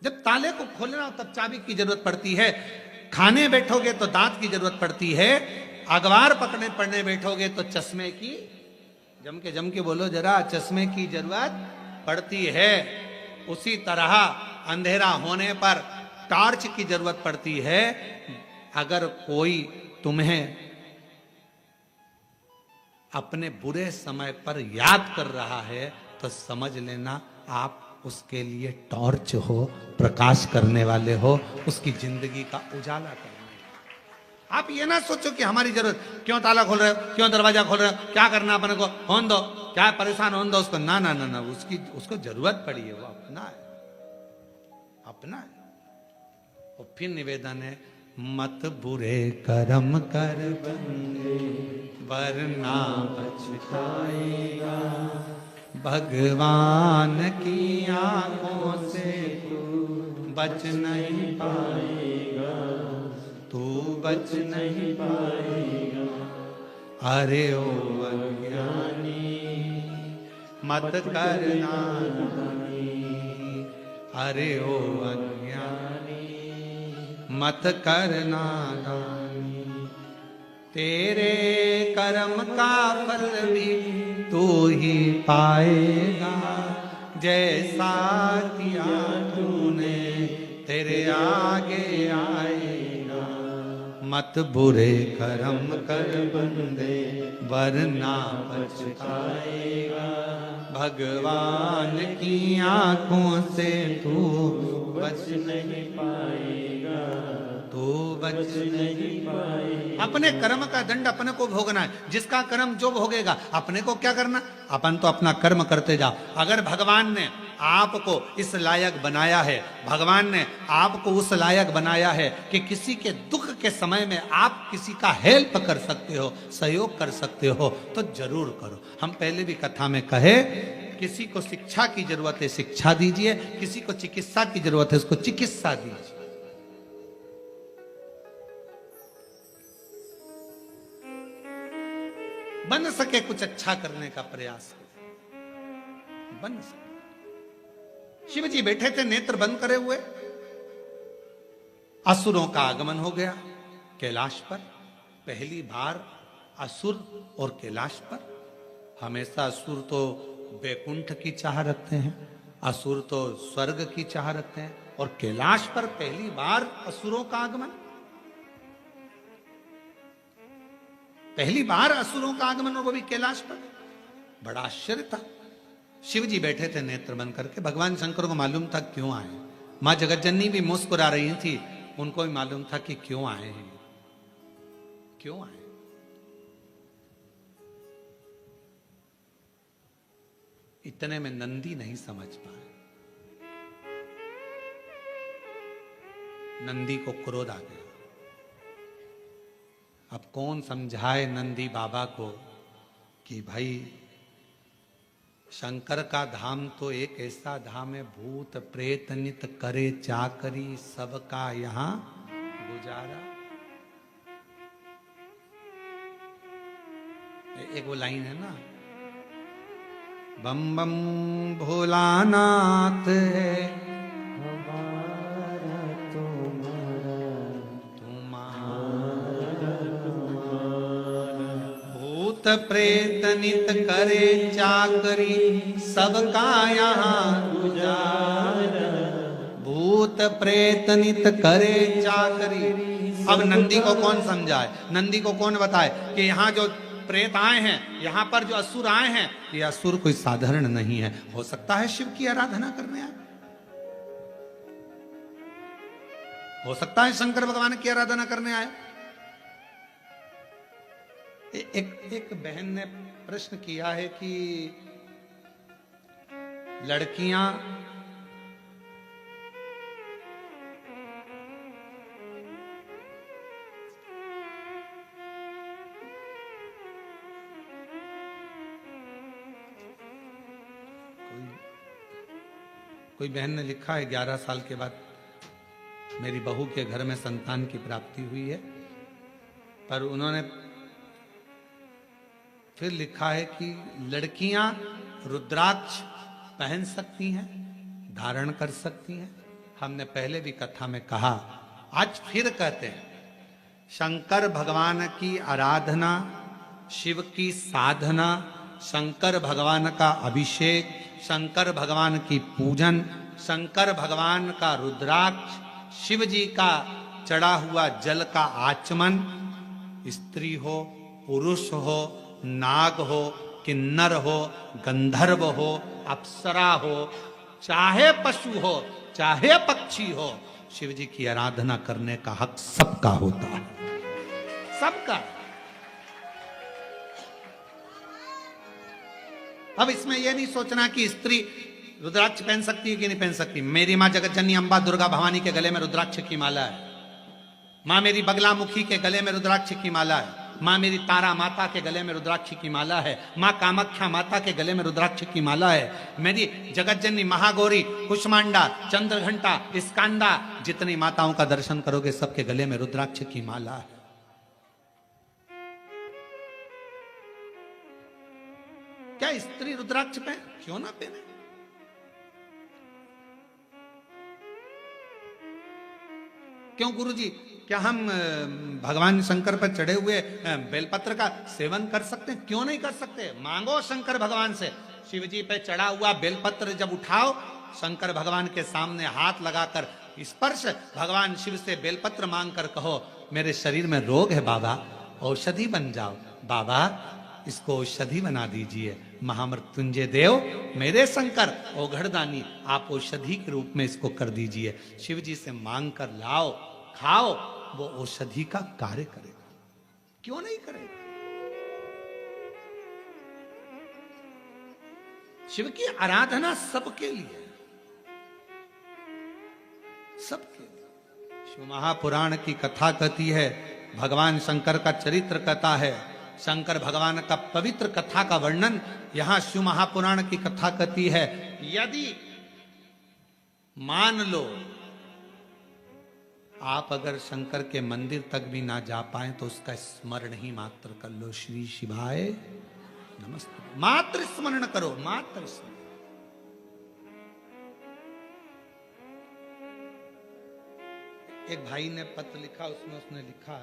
जब ताले को खोलना हो तब चाबी की जरूरत पड़ती है। खाने बैठोगे तो दांत की जरूरत पड़ती है, अखबार पढ़ने बैठोगे तो चश्मे की, जम के बोलो जरा, चश्मे की जरूरत पड़ती है। उसी तरह अंधेरा होने पर टॉर्च की जरूरत पड़ती है। अगर कोई तुम्हें अपने बुरे समय पर याद कर रहा है तो समझ लेना आप उसके लिए टॉर्च हो, प्रकाश करने वाले हो, उसकी जिंदगी का उजाला करने। आप ये ना सोचो कि हमारी जरूरत, क्यों ताला खोल रहे हो, क्यों दरवाजा खोल रहे हो, क्या करना अपने को, होन दो, क्या परेशान होन दो उसको, ना ना ना ना, उसको जरूरत पड़ी है, वो अपना है, अपना है। और फिर निवेदन है, मत बुरे कर्म कर बंदे वरना पछताएगा, भगवान की आंखों से तू बच नहीं पाएगा, तू बच नहीं पाएगा। अरे ओ अज्ञानी मत करना नादानी, अरे ओ अज्ञानी मत करना नादानी, तेरे कर्म का फल भी तू ही पाएगा, जैसा किया तूने तेरे आगे आएगा। मत बुरे कर्म कर बंदे वरना पछताएगा, भगवान की आंखों से तू बच नहीं पाएगा, तू बच नहीं पाएगा। अपने कर्म का दंड अपने को भोगना है, जिसका कर्म जो भोगेगा, अपने को क्या करना, अपन तो अपना कर्म करते जाओ। अगर भगवान ने आपको इस लायक बनाया है, भगवान ने आपको उस लायक बनाया है कि किसी के दुख के समय में आप किसी का हेल्प कर सकते हो, सहयोग कर सकते हो, तो जरूर करो। हम पहले भी कथा में कहे, किसी को शिक्षा की जरूरत है शिक्षा दीजिए, किसी को चिकित्सा की जरूरत है उसको चिकित्सा दीजिए। बन सके कुछ अच्छा करने का प्रयास बन सके। शिव जी बैठे थे नेत्र बंद करे हुए, असुरों का आगमन हो गया कैलाश पर। पहली बार असुर और कैलाश पर। हमेशा असुर तो बैकुंठ की चाह रखते हैं, असुर तो स्वर्ग की चाह रखते हैं, और कैलाश पर पहली बार असुरों का आगमन। पहली बार असुरों का आगमन और वो भी कैलाश पर। बड़ा आश्चर्य था। शिव जी बैठे थे नेत्र बंद करके। भगवान शंकर को मालूम था क्यों आए। मां जगतजननी भी मुस्कुरा रही थी, उनको भी मालूम था कि क्यों आए हैं, क्यों आए। इतने में नंदी नहीं समझ पाए। नंदी को क्रोध आ गया। अब कौन समझाए नंदी बाबा को कि भाई शंकर का धाम तो एक ऐसा धाम है, भूत प्रेत नित करे चाकरी, सबका यहां गुजारा। एक वो लाइन है ना, बम बम भोलानाथ है हमारा भूत प्रेत नित करे चाकरी, सबका यहाँ गुजारा। भूत प्रेत नित करे चाकरी। अब नंदी को कौन समझाए, नंदी को कौन बताए कि यहाँ जो प्रेत आए हैं, यहाँ पर जो असुर आए हैं, ये असुर कोई साधारण नहीं है। हो सकता है शिव की आराधना करने आए, हो सकता है शंकर भगवान की आराधना करने आए। एक बहन ने प्रश्न किया है कि लड़कियां कोई बहन ने लिखा है 11 साल के बाद मेरी बहू के घर में संतान की प्राप्ति हुई है, पर उन्होंने फिर लिखा है कि लड़कियां रुद्राक्ष पहन सकती हैं, धारण कर सकती हैं। हमने पहले भी कथा में कहा, आज फिर कहते हैं, शंकर भगवान की आराधना, शिव की साधना, शंकर भगवान का अभिषेक, शंकर भगवान की पूजन, शंकर भगवान का रुद्राक्ष, शिव जी का चढ़ा हुआ जल का आचमन, स्त्री हो, पुरुष हो, नाग हो, किन्नर हो, गंधर्व हो, अप्सरा हो, चाहे पशु हो, चाहे पक्षी हो, शिव जी की आराधना करने का हक सबका होता है, सबका। अब इसमें यह नहीं सोचना कि स्त्री रुद्राक्ष पहन सकती है कि नहीं पहन सकती। मेरी मां जगतजननी अंबा दुर्गा भवानी के गले में रुद्राक्ष की माला है, मां मेरी बगलामुखी के गले में रुद्राक्ष की माला है, मां मेरी तारा माता के गले में रुद्राक्ष की माला है, मां कामाख्या माता के गले में रुद्राक्ष की माला है, मेरी जगतजननी महागौरी, कुष्मांडा, चंद्रघंटा, स्कांदा, जितनी माताओं का दर्शन करोगे सबके गले में रुद्राक्ष की माला है। क्या स्त्री रुद्राक्ष पहन, क्यों ना पहने? क्यों गुरुजी, क्या हम भगवान शंकर पर चढ़े हुए बेलपत्र का सेवन कर सकते हैं? क्यों नहीं कर सकते? मांगो शंकर भगवान से। शिव जी पे चढ़ा हुआ बेलपत्र जब उठाओ, शंकर भगवान के सामने हाथ लगाकर स्पर्श, भगवान शिव से बेलपत्र मांग कर कहो, मेरे शरीर में रोग है बाबा, औषधि बन जाओ बाबा, इसको औषधि बना दीजिए। महामृत्युंजय देव, मेरे शंकर औघड़दानी, आप औषधि के रूप में इसको कर दीजिए। शिव जी से मांग कर लाओ, खाओ, वो औषधि का कार्य करेगा। क्यों नहीं करेगा? शिव की आराधना सबके लिए, सबके लिए। शिव महापुराण की कथा कहती है, भगवान शंकर का चरित्र कथा है, शंकर भगवान का पवित्र कथा का वर्णन यहां शिव महापुराण की कथा कहती है। यदि मान लो आप अगर शंकर के मंदिर तक भी ना जा पाए तो उसका स्मरण ही मात्र कर लो, श्री शिवाय नमस्ते। मात्र स्मरण करो, मात्र स्मरण। एक भाई ने पत्र लिखा, उसमें उसने लिखा,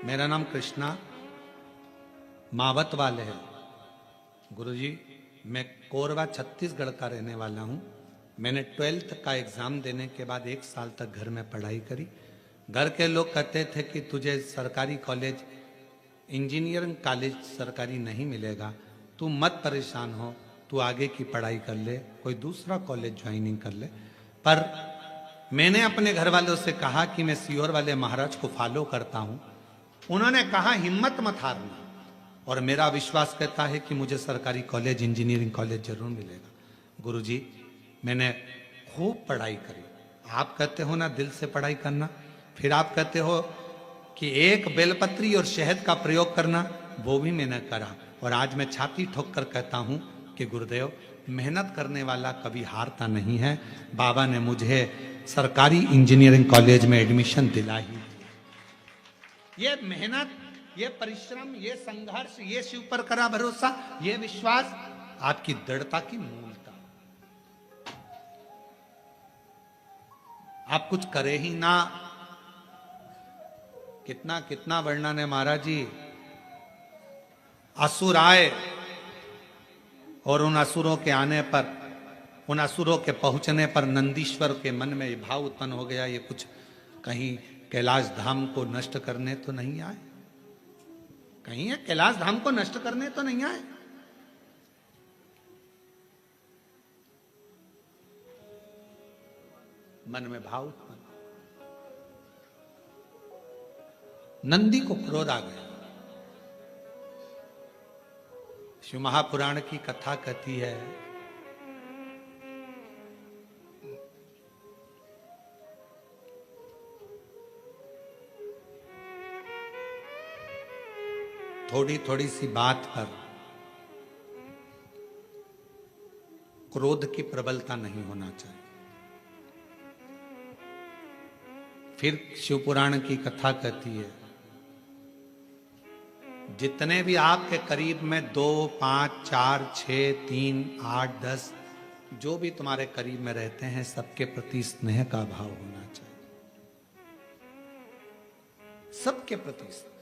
मेरा नाम कृष्णा मावत वाले है गुरुजी, मैं कोरबा छत्तीसगढ़ का रहने वाला हूँ। मैंने 12th का एग्ज़ाम देने के बाद 1 साल तक घर में पढ़ाई करी। घर के लोग कहते थे कि तुझे सरकारी कॉलेज, इंजीनियरिंग कॉलेज सरकारी नहीं मिलेगा, तू मत परेशान हो, तू आगे की पढ़ाई कर ले, कोई दूसरा कॉलेज ज्वाइनिंग कर ले। पर मैंने अपने घर वालों से कहा कि मैं सीहोर वाले महाराज को फॉलो करता हूँ। उन्होंने कहा हिम्मत मत हारना, और मेरा विश्वास कहता है कि मुझे सरकारी कॉलेज, इंजीनियरिंग कॉलेज जरूर मिलेगा। गुरुजी, मैंने खूब पढ़ाई करी। आप कहते हो ना दिल से पढ़ाई करना, फिर आप कहते हो कि एक बेलपत्री और शहद का प्रयोग करना, वो भी मैंने करा। और आज मैं छाती ठोक कर कहता हूँ कि गुरुदेव, मेहनत करने वाला कभी हारता नहीं है। बाबा ने मुझे सरकारी इंजीनियरिंग कॉलेज में एडमिशन दिला ही। ये मेहनत, ये परिश्रम, ये संघर्ष, ये शिव पर करा भरोसा, ये विश्वास आपकी दृढ़ता की मूलता। आप कुछ करे ही ना, कितना कितना वर्णन है महाराज जी। असुर आए और उन असुरों के आने पर, उन असुरों के पहुंचने पर नंदीश्वर के मन में ये भाव उत्पन्न हो गया, ये कुछ कहीं कैलाश धाम को नष्ट करने तो नहीं आए, कहीं है कैलाश धाम को नष्ट करने तो नहीं आए। मन में भाव उत्पन्न, नंदी को क्रोध आ गया। शिव महापुराण की कथा कहती है, थोड़ी थोड़ी सी बात पर क्रोध की प्रबलता नहीं होना चाहिए। फिर शिवपुराण की कथा कहती है, जितने भी आपके करीब में 2, 5, 4, 6, 3, 8, 10 जो भी तुम्हारे करीब में रहते हैं, सबके प्रति स्नेह का भाव होना चाहिए, सबके प्रति स्नेह।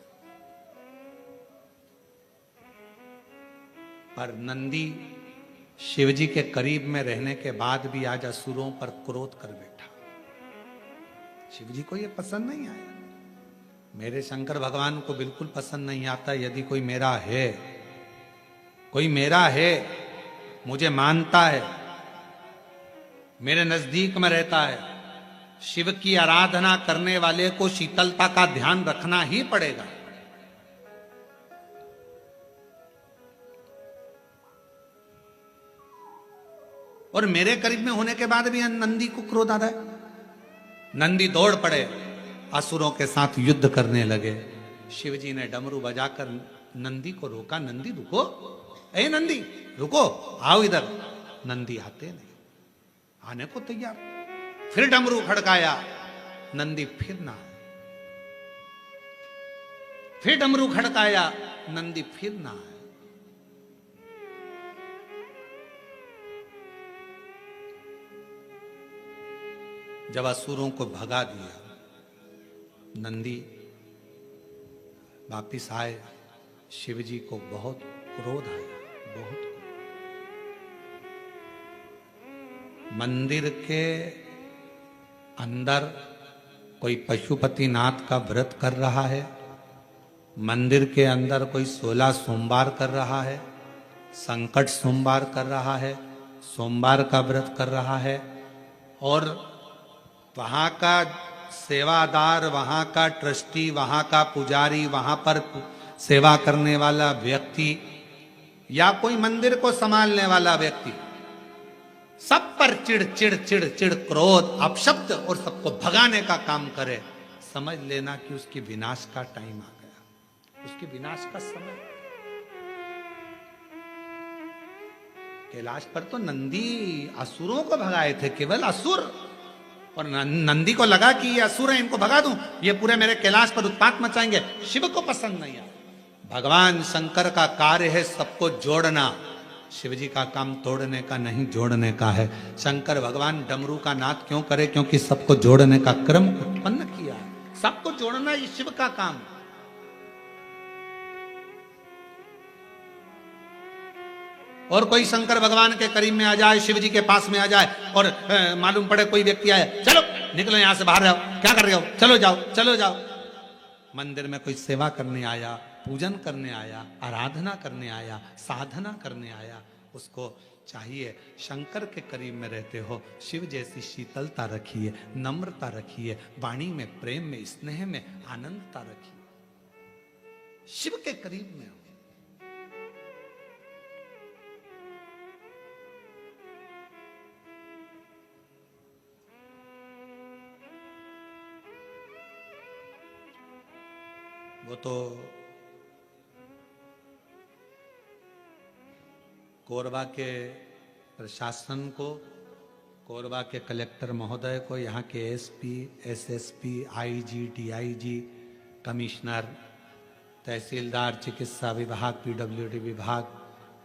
पर नंदी शिवजी के करीब में रहने के बाद भी आज असुरों पर क्रोध कर बैठा। शिवजी को यह पसंद नहीं आया। मेरे शंकर भगवान को बिल्कुल पसंद नहीं आता यदि कोई मेरा है, कोई मेरा है, मुझे मानता है, मेरे नजदीक में रहता है। शिव की आराधना करने वाले को शीतलता का ध्यान रखना ही पड़ेगा। और मेरे करीब में होने के बाद भी नंदी को क्रोध आता है। नंदी दौड़ पड़े, असुरों के साथ युद्ध करने लगे। शिवजी ने डमरू बजाकर नंदी को रोका। नंदी रुको, ए नंदी रुको, आओ इधर। नंदी आते नहीं, आने को तैयार। फिर डमरू खड़काया, नंदी फिर ना आए। फिर डमरू खड़काया, नंदी फिर ना आए। जब असुरों को भगा दिया, नंदी वापिस आए। शिवजी को बहुत क्रोध आया, बहुत। मंदिर के अंदर कोई पशुपतिनाथ का व्रत कर रहा है, मंदिर के अंदर कोई 16 सोमवार कर रहा है, संकट सोमवार कर रहा है, सोमवार का व्रत कर रहा है, और वहाँ का सेवादार, वहाँ का ट्रस्टी, वहाँ का पुजारी, वहाँ पर सेवा करने वाला व्यक्ति या कोई मंदिर को संभालने वाला व्यक्ति, सब पर चिड़ चिड़ चिड़ चिड़, क्रोध, अपशब्द और सबको भगाने का काम करे। समझ लेना कि उसके विनाश का टाइम आ गया, उसके विनाश का समय। कैलाश पर तो नंदी असुरों को भगाए थे, केवल असुर, और नंदी को लगा कि ये असुर है, इनको भगा दूं, ये पूरे मेरे कैलाश पर उत्पात मचाएंगे। शिव को पसंद नहीं आया। भगवान शंकर का कार्य है सबको जोड़ना, शिव जी का काम तोड़ने का नहीं, जोड़ने का है। शंकर भगवान डमरू का नाद क्यों करे? क्योंकि सबको जोड़ने का क्रम उत्पन्न किया है। सबको जोड़ना ये शिव का काम। और कोई शंकर भगवान के करीब में आ जाए, शिव जी के पास में आ जाए, और मालूम पड़े कोई व्यक्ति आए, चलो निकलो यहां से, बाहर रहो, क्या कर रहे हो, चलो जाओ, चलो जाओ। मंदिर में कोई सेवा करने आया, पूजन करने आया, आराधना करने आया, साधना करने आया, उसको चाहिए शंकर के करीब में रहते हो, शिव जैसी शीतलता रखिए, नम्रता रखिए, वाणी में प्रेम में स्नेह में आनंदता रखिए, शिव के करीब में हो। वो तो कोरबा के प्रशासन को, कोरबा के कलेक्टर महोदय को, यहाँ के SP, SSP, IG, DIG, commissioner, tehsildar, चिकित्सा विभाग, पीडब्ल्यूडी विभाग,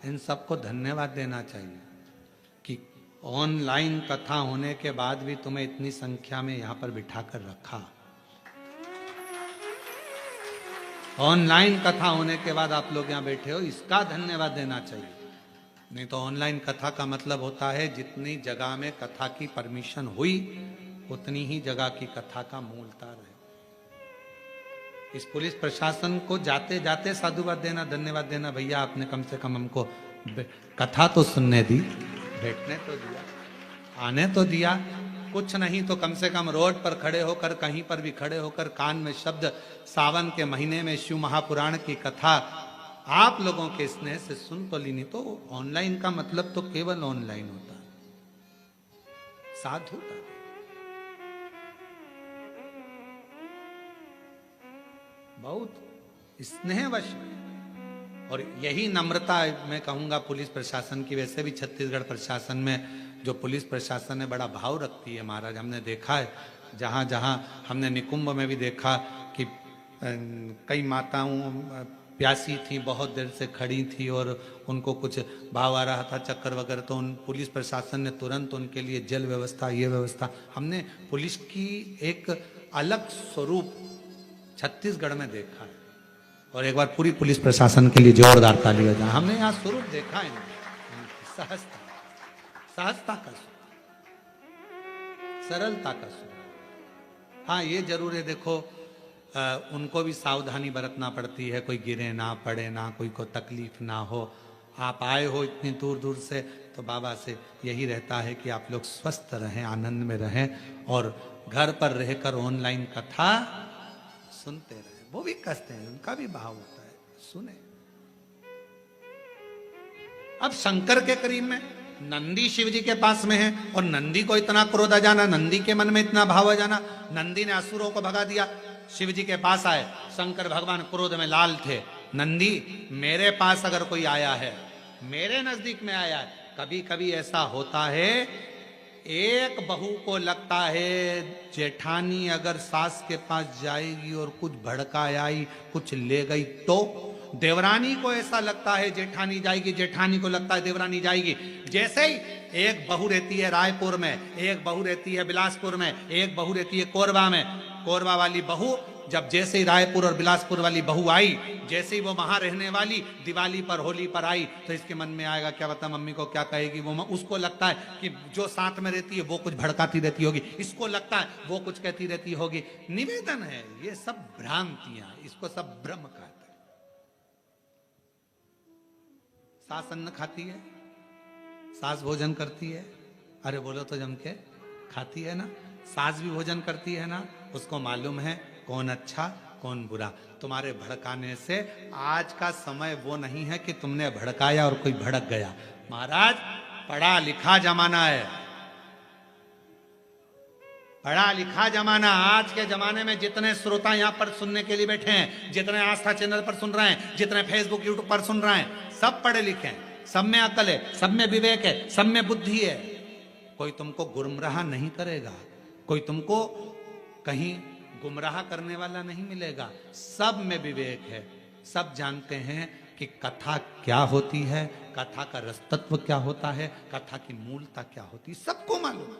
इन सबको धन्यवाद देना चाहिए कि ऑनलाइन कथा होने के बाद भी तुम्हें इतनी संख्या में यहाँ पर बिठाकर रखा। ऑनलाइन कथा होने के बाद आप लोग यहाँ बैठे हो, इसका धन्यवाद देना चाहिए। नहीं तो ऑनलाइन कथा का मतलब होता है जितनी जगह में कथा की परमिशन हुई उतनी ही जगह की कथा का मूलता रहे। इस पुलिस प्रशासन को जाते जाते साधुवाद देना, धन्यवाद देना, भैया आपने कम से कम हमको कथा तो सुनने दी, बैठने तो दिया, आने तो दिया, कुछ नहीं तो कम से कम रोड पर खड़े होकर, कहीं पर भी खड़े होकर कान में शब्द, सावन के महीने में शिव महापुराण की कथा आप लोगों के स्नेह से सुन तो ली। नहीं तो ऑनलाइन का मतलब तो केवल ऑनलाइन होता है, साधुता, बहुत स्नेहवश, और यही नम्रता मैं कहूंगा पुलिस प्रशासन की। वैसे भी छत्तीसगढ़ प्रशासन में जो पुलिस प्रशासन है बड़ा भाव रखती है महाराज। हमने देखा है जहाँ जहाँ हमने निकुंभ में भी देखा कि कई माताओं प्यासी थी, बहुत देर से खड़ी थी और उनको कुछ भाव आ रहा था, चक्कर वगैरह, तो उन पुलिस प्रशासन ने तुरंत उनके लिए जल व्यवस्था, ये व्यवस्था। हमने पुलिस की एक अलग स्वरूप छत्तीसगढ़ में देखा है। और एक बार पूरी पुलिस प्रशासन के लिए जोरदार ताली बजाएं। हमने यहाँ स्वरूप देखा है, सहजता, सहजता का स्वरूप, सरलता का स्वरूप। हाँ ये जरूर है, देखो उनको भी सावधानी बरतना पड़ती है, कोई गिरे ना, पड़े ना, कोई को तकलीफ ना हो। आप आए हो इतनी दूर दूर से, तो बाबा से यही रहता है कि आप लोग स्वस्थ रहें, आनंद में रहें, और घर पर रहकर ऑनलाइन कथा सुनते रहें। वो भी कहते हैं, उनका भी भाव होता है, सुने। अब शंकर के करीब में नंदी शिव जी के पास में है, और नंदी को इतना क्रोध आ जाना, नंदी के मन में इतना भाव आ जाना, नंदी ने असुरों को भगा दिया, शिव जी के पास आए। शंकर भगवान क्रोध में लाल थे। नंदी, मेरे पास अगर कोई आया है, मेरे नजदीक में आया है, कभी कभी ऐसा होता है, एक बहू को लगता है जेठानी अगर सास के पास जाएगी और कुछ भड़का आई, कुछ ले गई, तो देवरानी को ऐसा लगता है जेठानी जाएगी, जेठानी को लगता है देवरानी जाएगी। जैसे ही एक बहू रहती है रायपुर में, एक बहू रहती है बिलासपुर में, एक बहू रहती है कोरबा में। कोरबा वाली बहू जब जैसे ही रायपुर और बिलासपुर वाली बहू आई, जैसे ही वो वहां रहने वाली दिवाली पर, होली पर आई, तो इसके मन में आएगा क्या बता मम्मी को क्या कहेगी वो। उसको लगता है कि जो साथ में रहती है वो कुछ भड़काती रहती होगी, इसको लगता है वो कुछ कहती रहती होगी। निवेदन है, ये सब भ्रांतियां, इसको सब भ्रम कहते हैं। सास अन्न खाती है, सास भोजन करती है, अरे बोलो तो जम के खाती है ना। सास भी भोजन करती है ना, उसको मालूम है कौन अच्छा कौन बुरा। तुम्हारे भड़काने से आज का समय वो नहीं है कि तुमने भड़काया और कोई भड़क गया। महाराज पढ़ा लिखा जमाना है, पढ़ा लिखा जमाना। आज के जमाने में जितने श्रोता यहां पर सुनने के लिए बैठे हैं, जितने आस्था चैनल पर सुन रहे हैं, जितने फेसबुक यूट्यूब पर सुन रहे हैं, सब पढ़े लिखे हैं, सब में अकल है, सब में विवेक है, सब में बुद्धि है। कोई तुमको गुमराह नहीं करेगा, कोई तुमको कहीं गुमराह करने वाला नहीं मिलेगा। सब में विवेक है, सब जानते हैं कि कथा क्या होती है, कथा का रसतत्व क्या होता है, कथा की मूलता क्या होती है, सबको मालूम।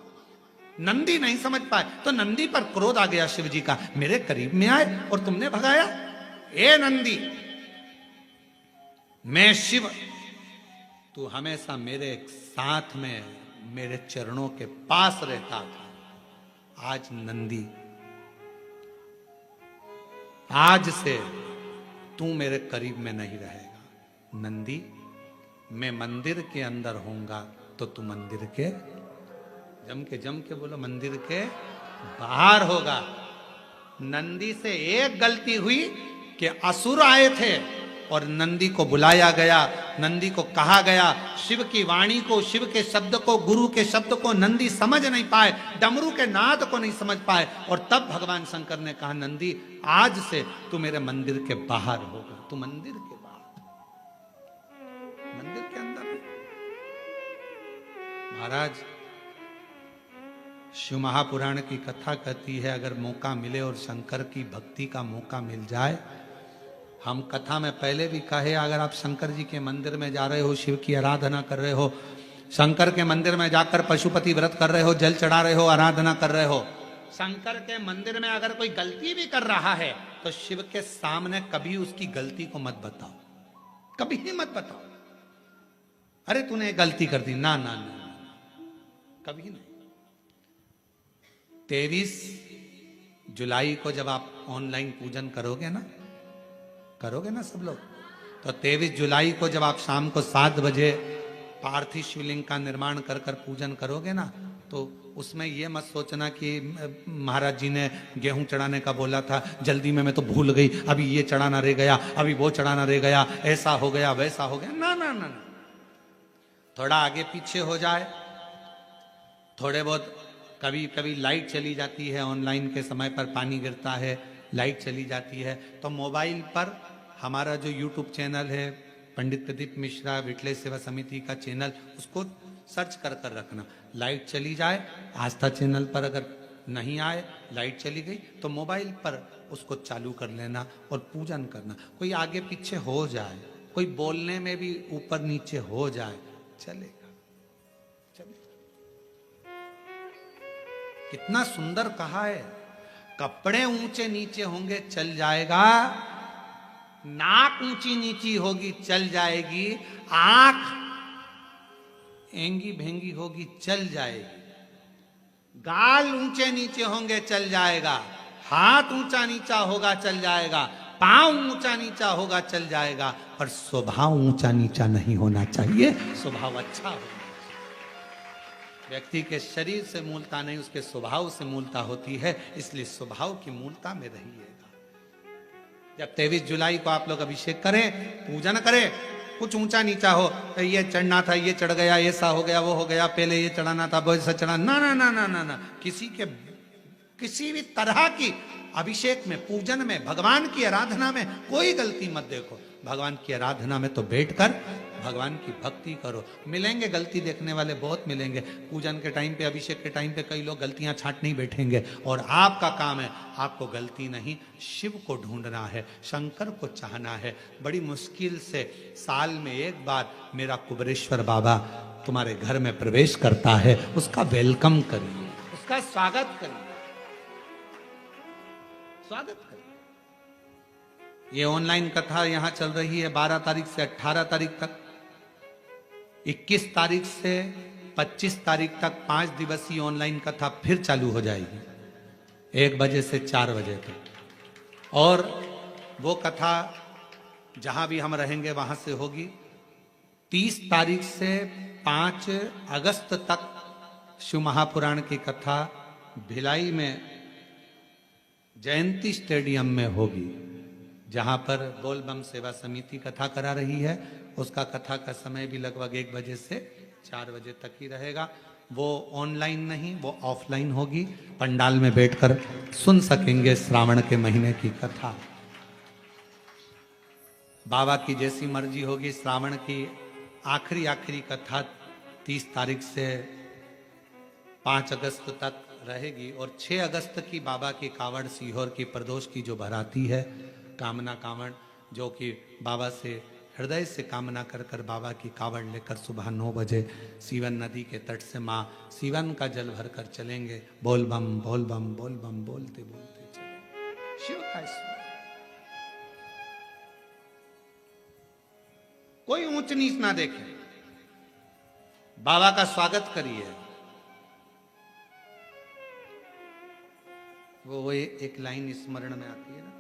नंदी नहीं समझ पाए तो नंदी पर क्रोध आ गया शिव जी का, मेरे करीब में आए और तुमने भगाया। ए नंदी, मैं शिव, तू हमेशा मेरे साथ में मेरे चरणों के पास रहता था। आज नंदी, आज से तू मेरे करीब में नहीं रहेगा। नंदी, मैं मंदिर के अंदर होऊंगा तो तू मंदिर के, जम के बोलो, मंदिर के बाहर होगा। नंदी से एक गलती हुई कि असुर आए थे और नंदी को बुलाया गया, नंदी को कहा गया, शिव की वाणी को, शिव के शब्द को, गुरु के शब्द को नंदी समझ नहीं पाए, डमरू के नाद को नहीं समझ पाए। और तब भगवान शंकर ने कहा, नंदी आज से तू मेरे मंदिर के बाहर होगा। तू मंदिर के बाहर, मंदिर के अंदर। महाराज, शिव महापुराण की कथा कहती है, अगर मौका मिले और शंकर की भक्ति का मौका मिल जाए, हम कथा में पहले भी कहे, अगर आप शंकर जी के मंदिर में जा रहे हो, शिव की आराधना कर रहे हो, शंकर के मंदिर में जाकर पशुपति व्रत कर रहे हो, जल चढ़ा रहे हो, आराधना कर रहे हो, शंकर के मंदिर में अगर कोई गलती भी कर रहा है तो शिव के सामने कभी उसकी गलती को मत बताओ, कभी ही मत बताओ, अरे तूने गलती कर दी, ना ना ना, कभी नहीं। 23 जुलाई को जब आप ऑनलाइन पूजन करोगे ना सब लोग, तो 23 जुलाई को जब आप शाम को 7 बजे पार्थिव शिवलिंग का निर्माण कर पूजन करोगे ना, तो उसमें ये मत सोचना कि महाराज जी ने गेहूं चढ़ाने का बोला था, जल्दी में मैं तो भूल गई, अभी ये चढ़ाना रह गया, अभी वो चढ़ाना रह गया, ऐसा हो गया वैसा हो गया। ना ना ना ना, थोड़ा आगे पीछे हो जाए, थोड़े बहुत, कभी कभी लाइट चली जाती है, ऑनलाइन के समय पर पानी गिरता है, लाइट चली जाती है, तो मोबाइल पर हमारा जो यूट्यूब चैनल है, पंडित प्रदीप मिश्रा विटलेश सेवा समिति का चैनल, उसको सर्च कर रखना। लाइट चली जाए, आस्था चैनल पर अगर नहीं आए, लाइट चली गई, तो मोबाइल पर उसको चालू कर लेना और पूजन करना। कोई आगे पीछे हो जाए, कोई बोलने में भी ऊपर नीचे हो जाए, चलेगा, चलेगा। कितना सुंदर कहा है, कपड़े ऊंचे नीचे होंगे चल जाएगा, नाक ऊंची नीची होगी चल जाएगी, आंख एंगी भेंगी होगी चल जाएगी, गाल ऊंचे नीचे होंगे चल जाएगा, हाथ ऊंचा नीचा होगा चल जाएगा, पांव ऊंचा नीचा होगा चल जाएगा, पर स्वभाव ऊंचा नीचा नहीं होना चाहिए, स्वभाव अच्छा होगा। व्यक्ति के शरीर से मूलता नहीं, उसके स्वभाव से मूलता होती है, इसलिए स्वभाव की मूलता में रहिएगा। जब 23 जुलाई को आप लोग अभिषेक करें, पूजन करें, कुछ ऊंचा नीचा हो, तो ये चढ़ना था, ये चढ़ गया, ऐसा हो गया, वो हो गया, पहले ये चढ़ाना था, वैसा चढ़ा, ना ना ना ना ना ना, किसी भी तरह की अभिषेक में, पूजन में, भगवान की आराधना में कोई गलती मत देखो। भगवान की आराधना में तो बैठकर भगवान की भक्ति करो। मिलेंगे गलती देखने वाले, बहुत मिलेंगे। पूजन के टाइम पे, अभिषेक के टाइम पे कई लोग गलतियां छांट नहीं बैठेंगे, और आपका काम है, आपको गलती नहीं, शिव को ढूंढना है, शंकर को चाहना है। बड़ी मुश्किल से साल में एक बार मेरा कुबेरेश्वर बाबा तुम्हारे घर में प्रवेश करता है, उसका वेलकम करिए, उसका स्वागत करिए, स्वागत करिए। ये ऑनलाइन कथा यहां चल रही है 12 तारीख से 18 तारीख तक, 21 तारीख से 25 तारीख तक 5 दिवसीय ऑनलाइन कथा फिर चालू हो जाएगी, 1 बजे से 4 बजे तक। और वो कथा जहां भी हम रहेंगे वहां से होगी। 30 तारीख से 5 अगस्त तक शिव महापुराण की कथा भिलाई में जयंती स्टेडियम में होगी, जहां पर बोल बम सेवा समिति कथा करा रही है। उसका कथा का समय भी लगभग 1 बजे से 4 बजे तक ही रहेगा। वो ऑनलाइन नहीं, वो ऑफलाइन होगी। पंडाल में बैठकर सुन सकेंगे श्रावण के महीने की कथा। बाबा की जैसी मर्जी होगी, श्रावण की आखिरी कथा 30 तारीख से 5 अगस्त तक रहेगी और 6 अगस्त की बाबा की कावड़ सीहोर की प्रदोष की जो भराती है, कामना कावड़, जो कि बाबा से हृदय से कामना कर कर बाबा की कावड़ लेकर सुबह 9 बजे सीवन नदी के तट से माँ सीवन का जल भर कर चलेंगे। बोल बम बोल बम बोल बम बोलते बोलते चलेंगे। शिव का स्मरण। कोई ऊंच नीच ना देखे, बाबा का स्वागत करिए। वो एक लाइन स्मरण में आती है ना,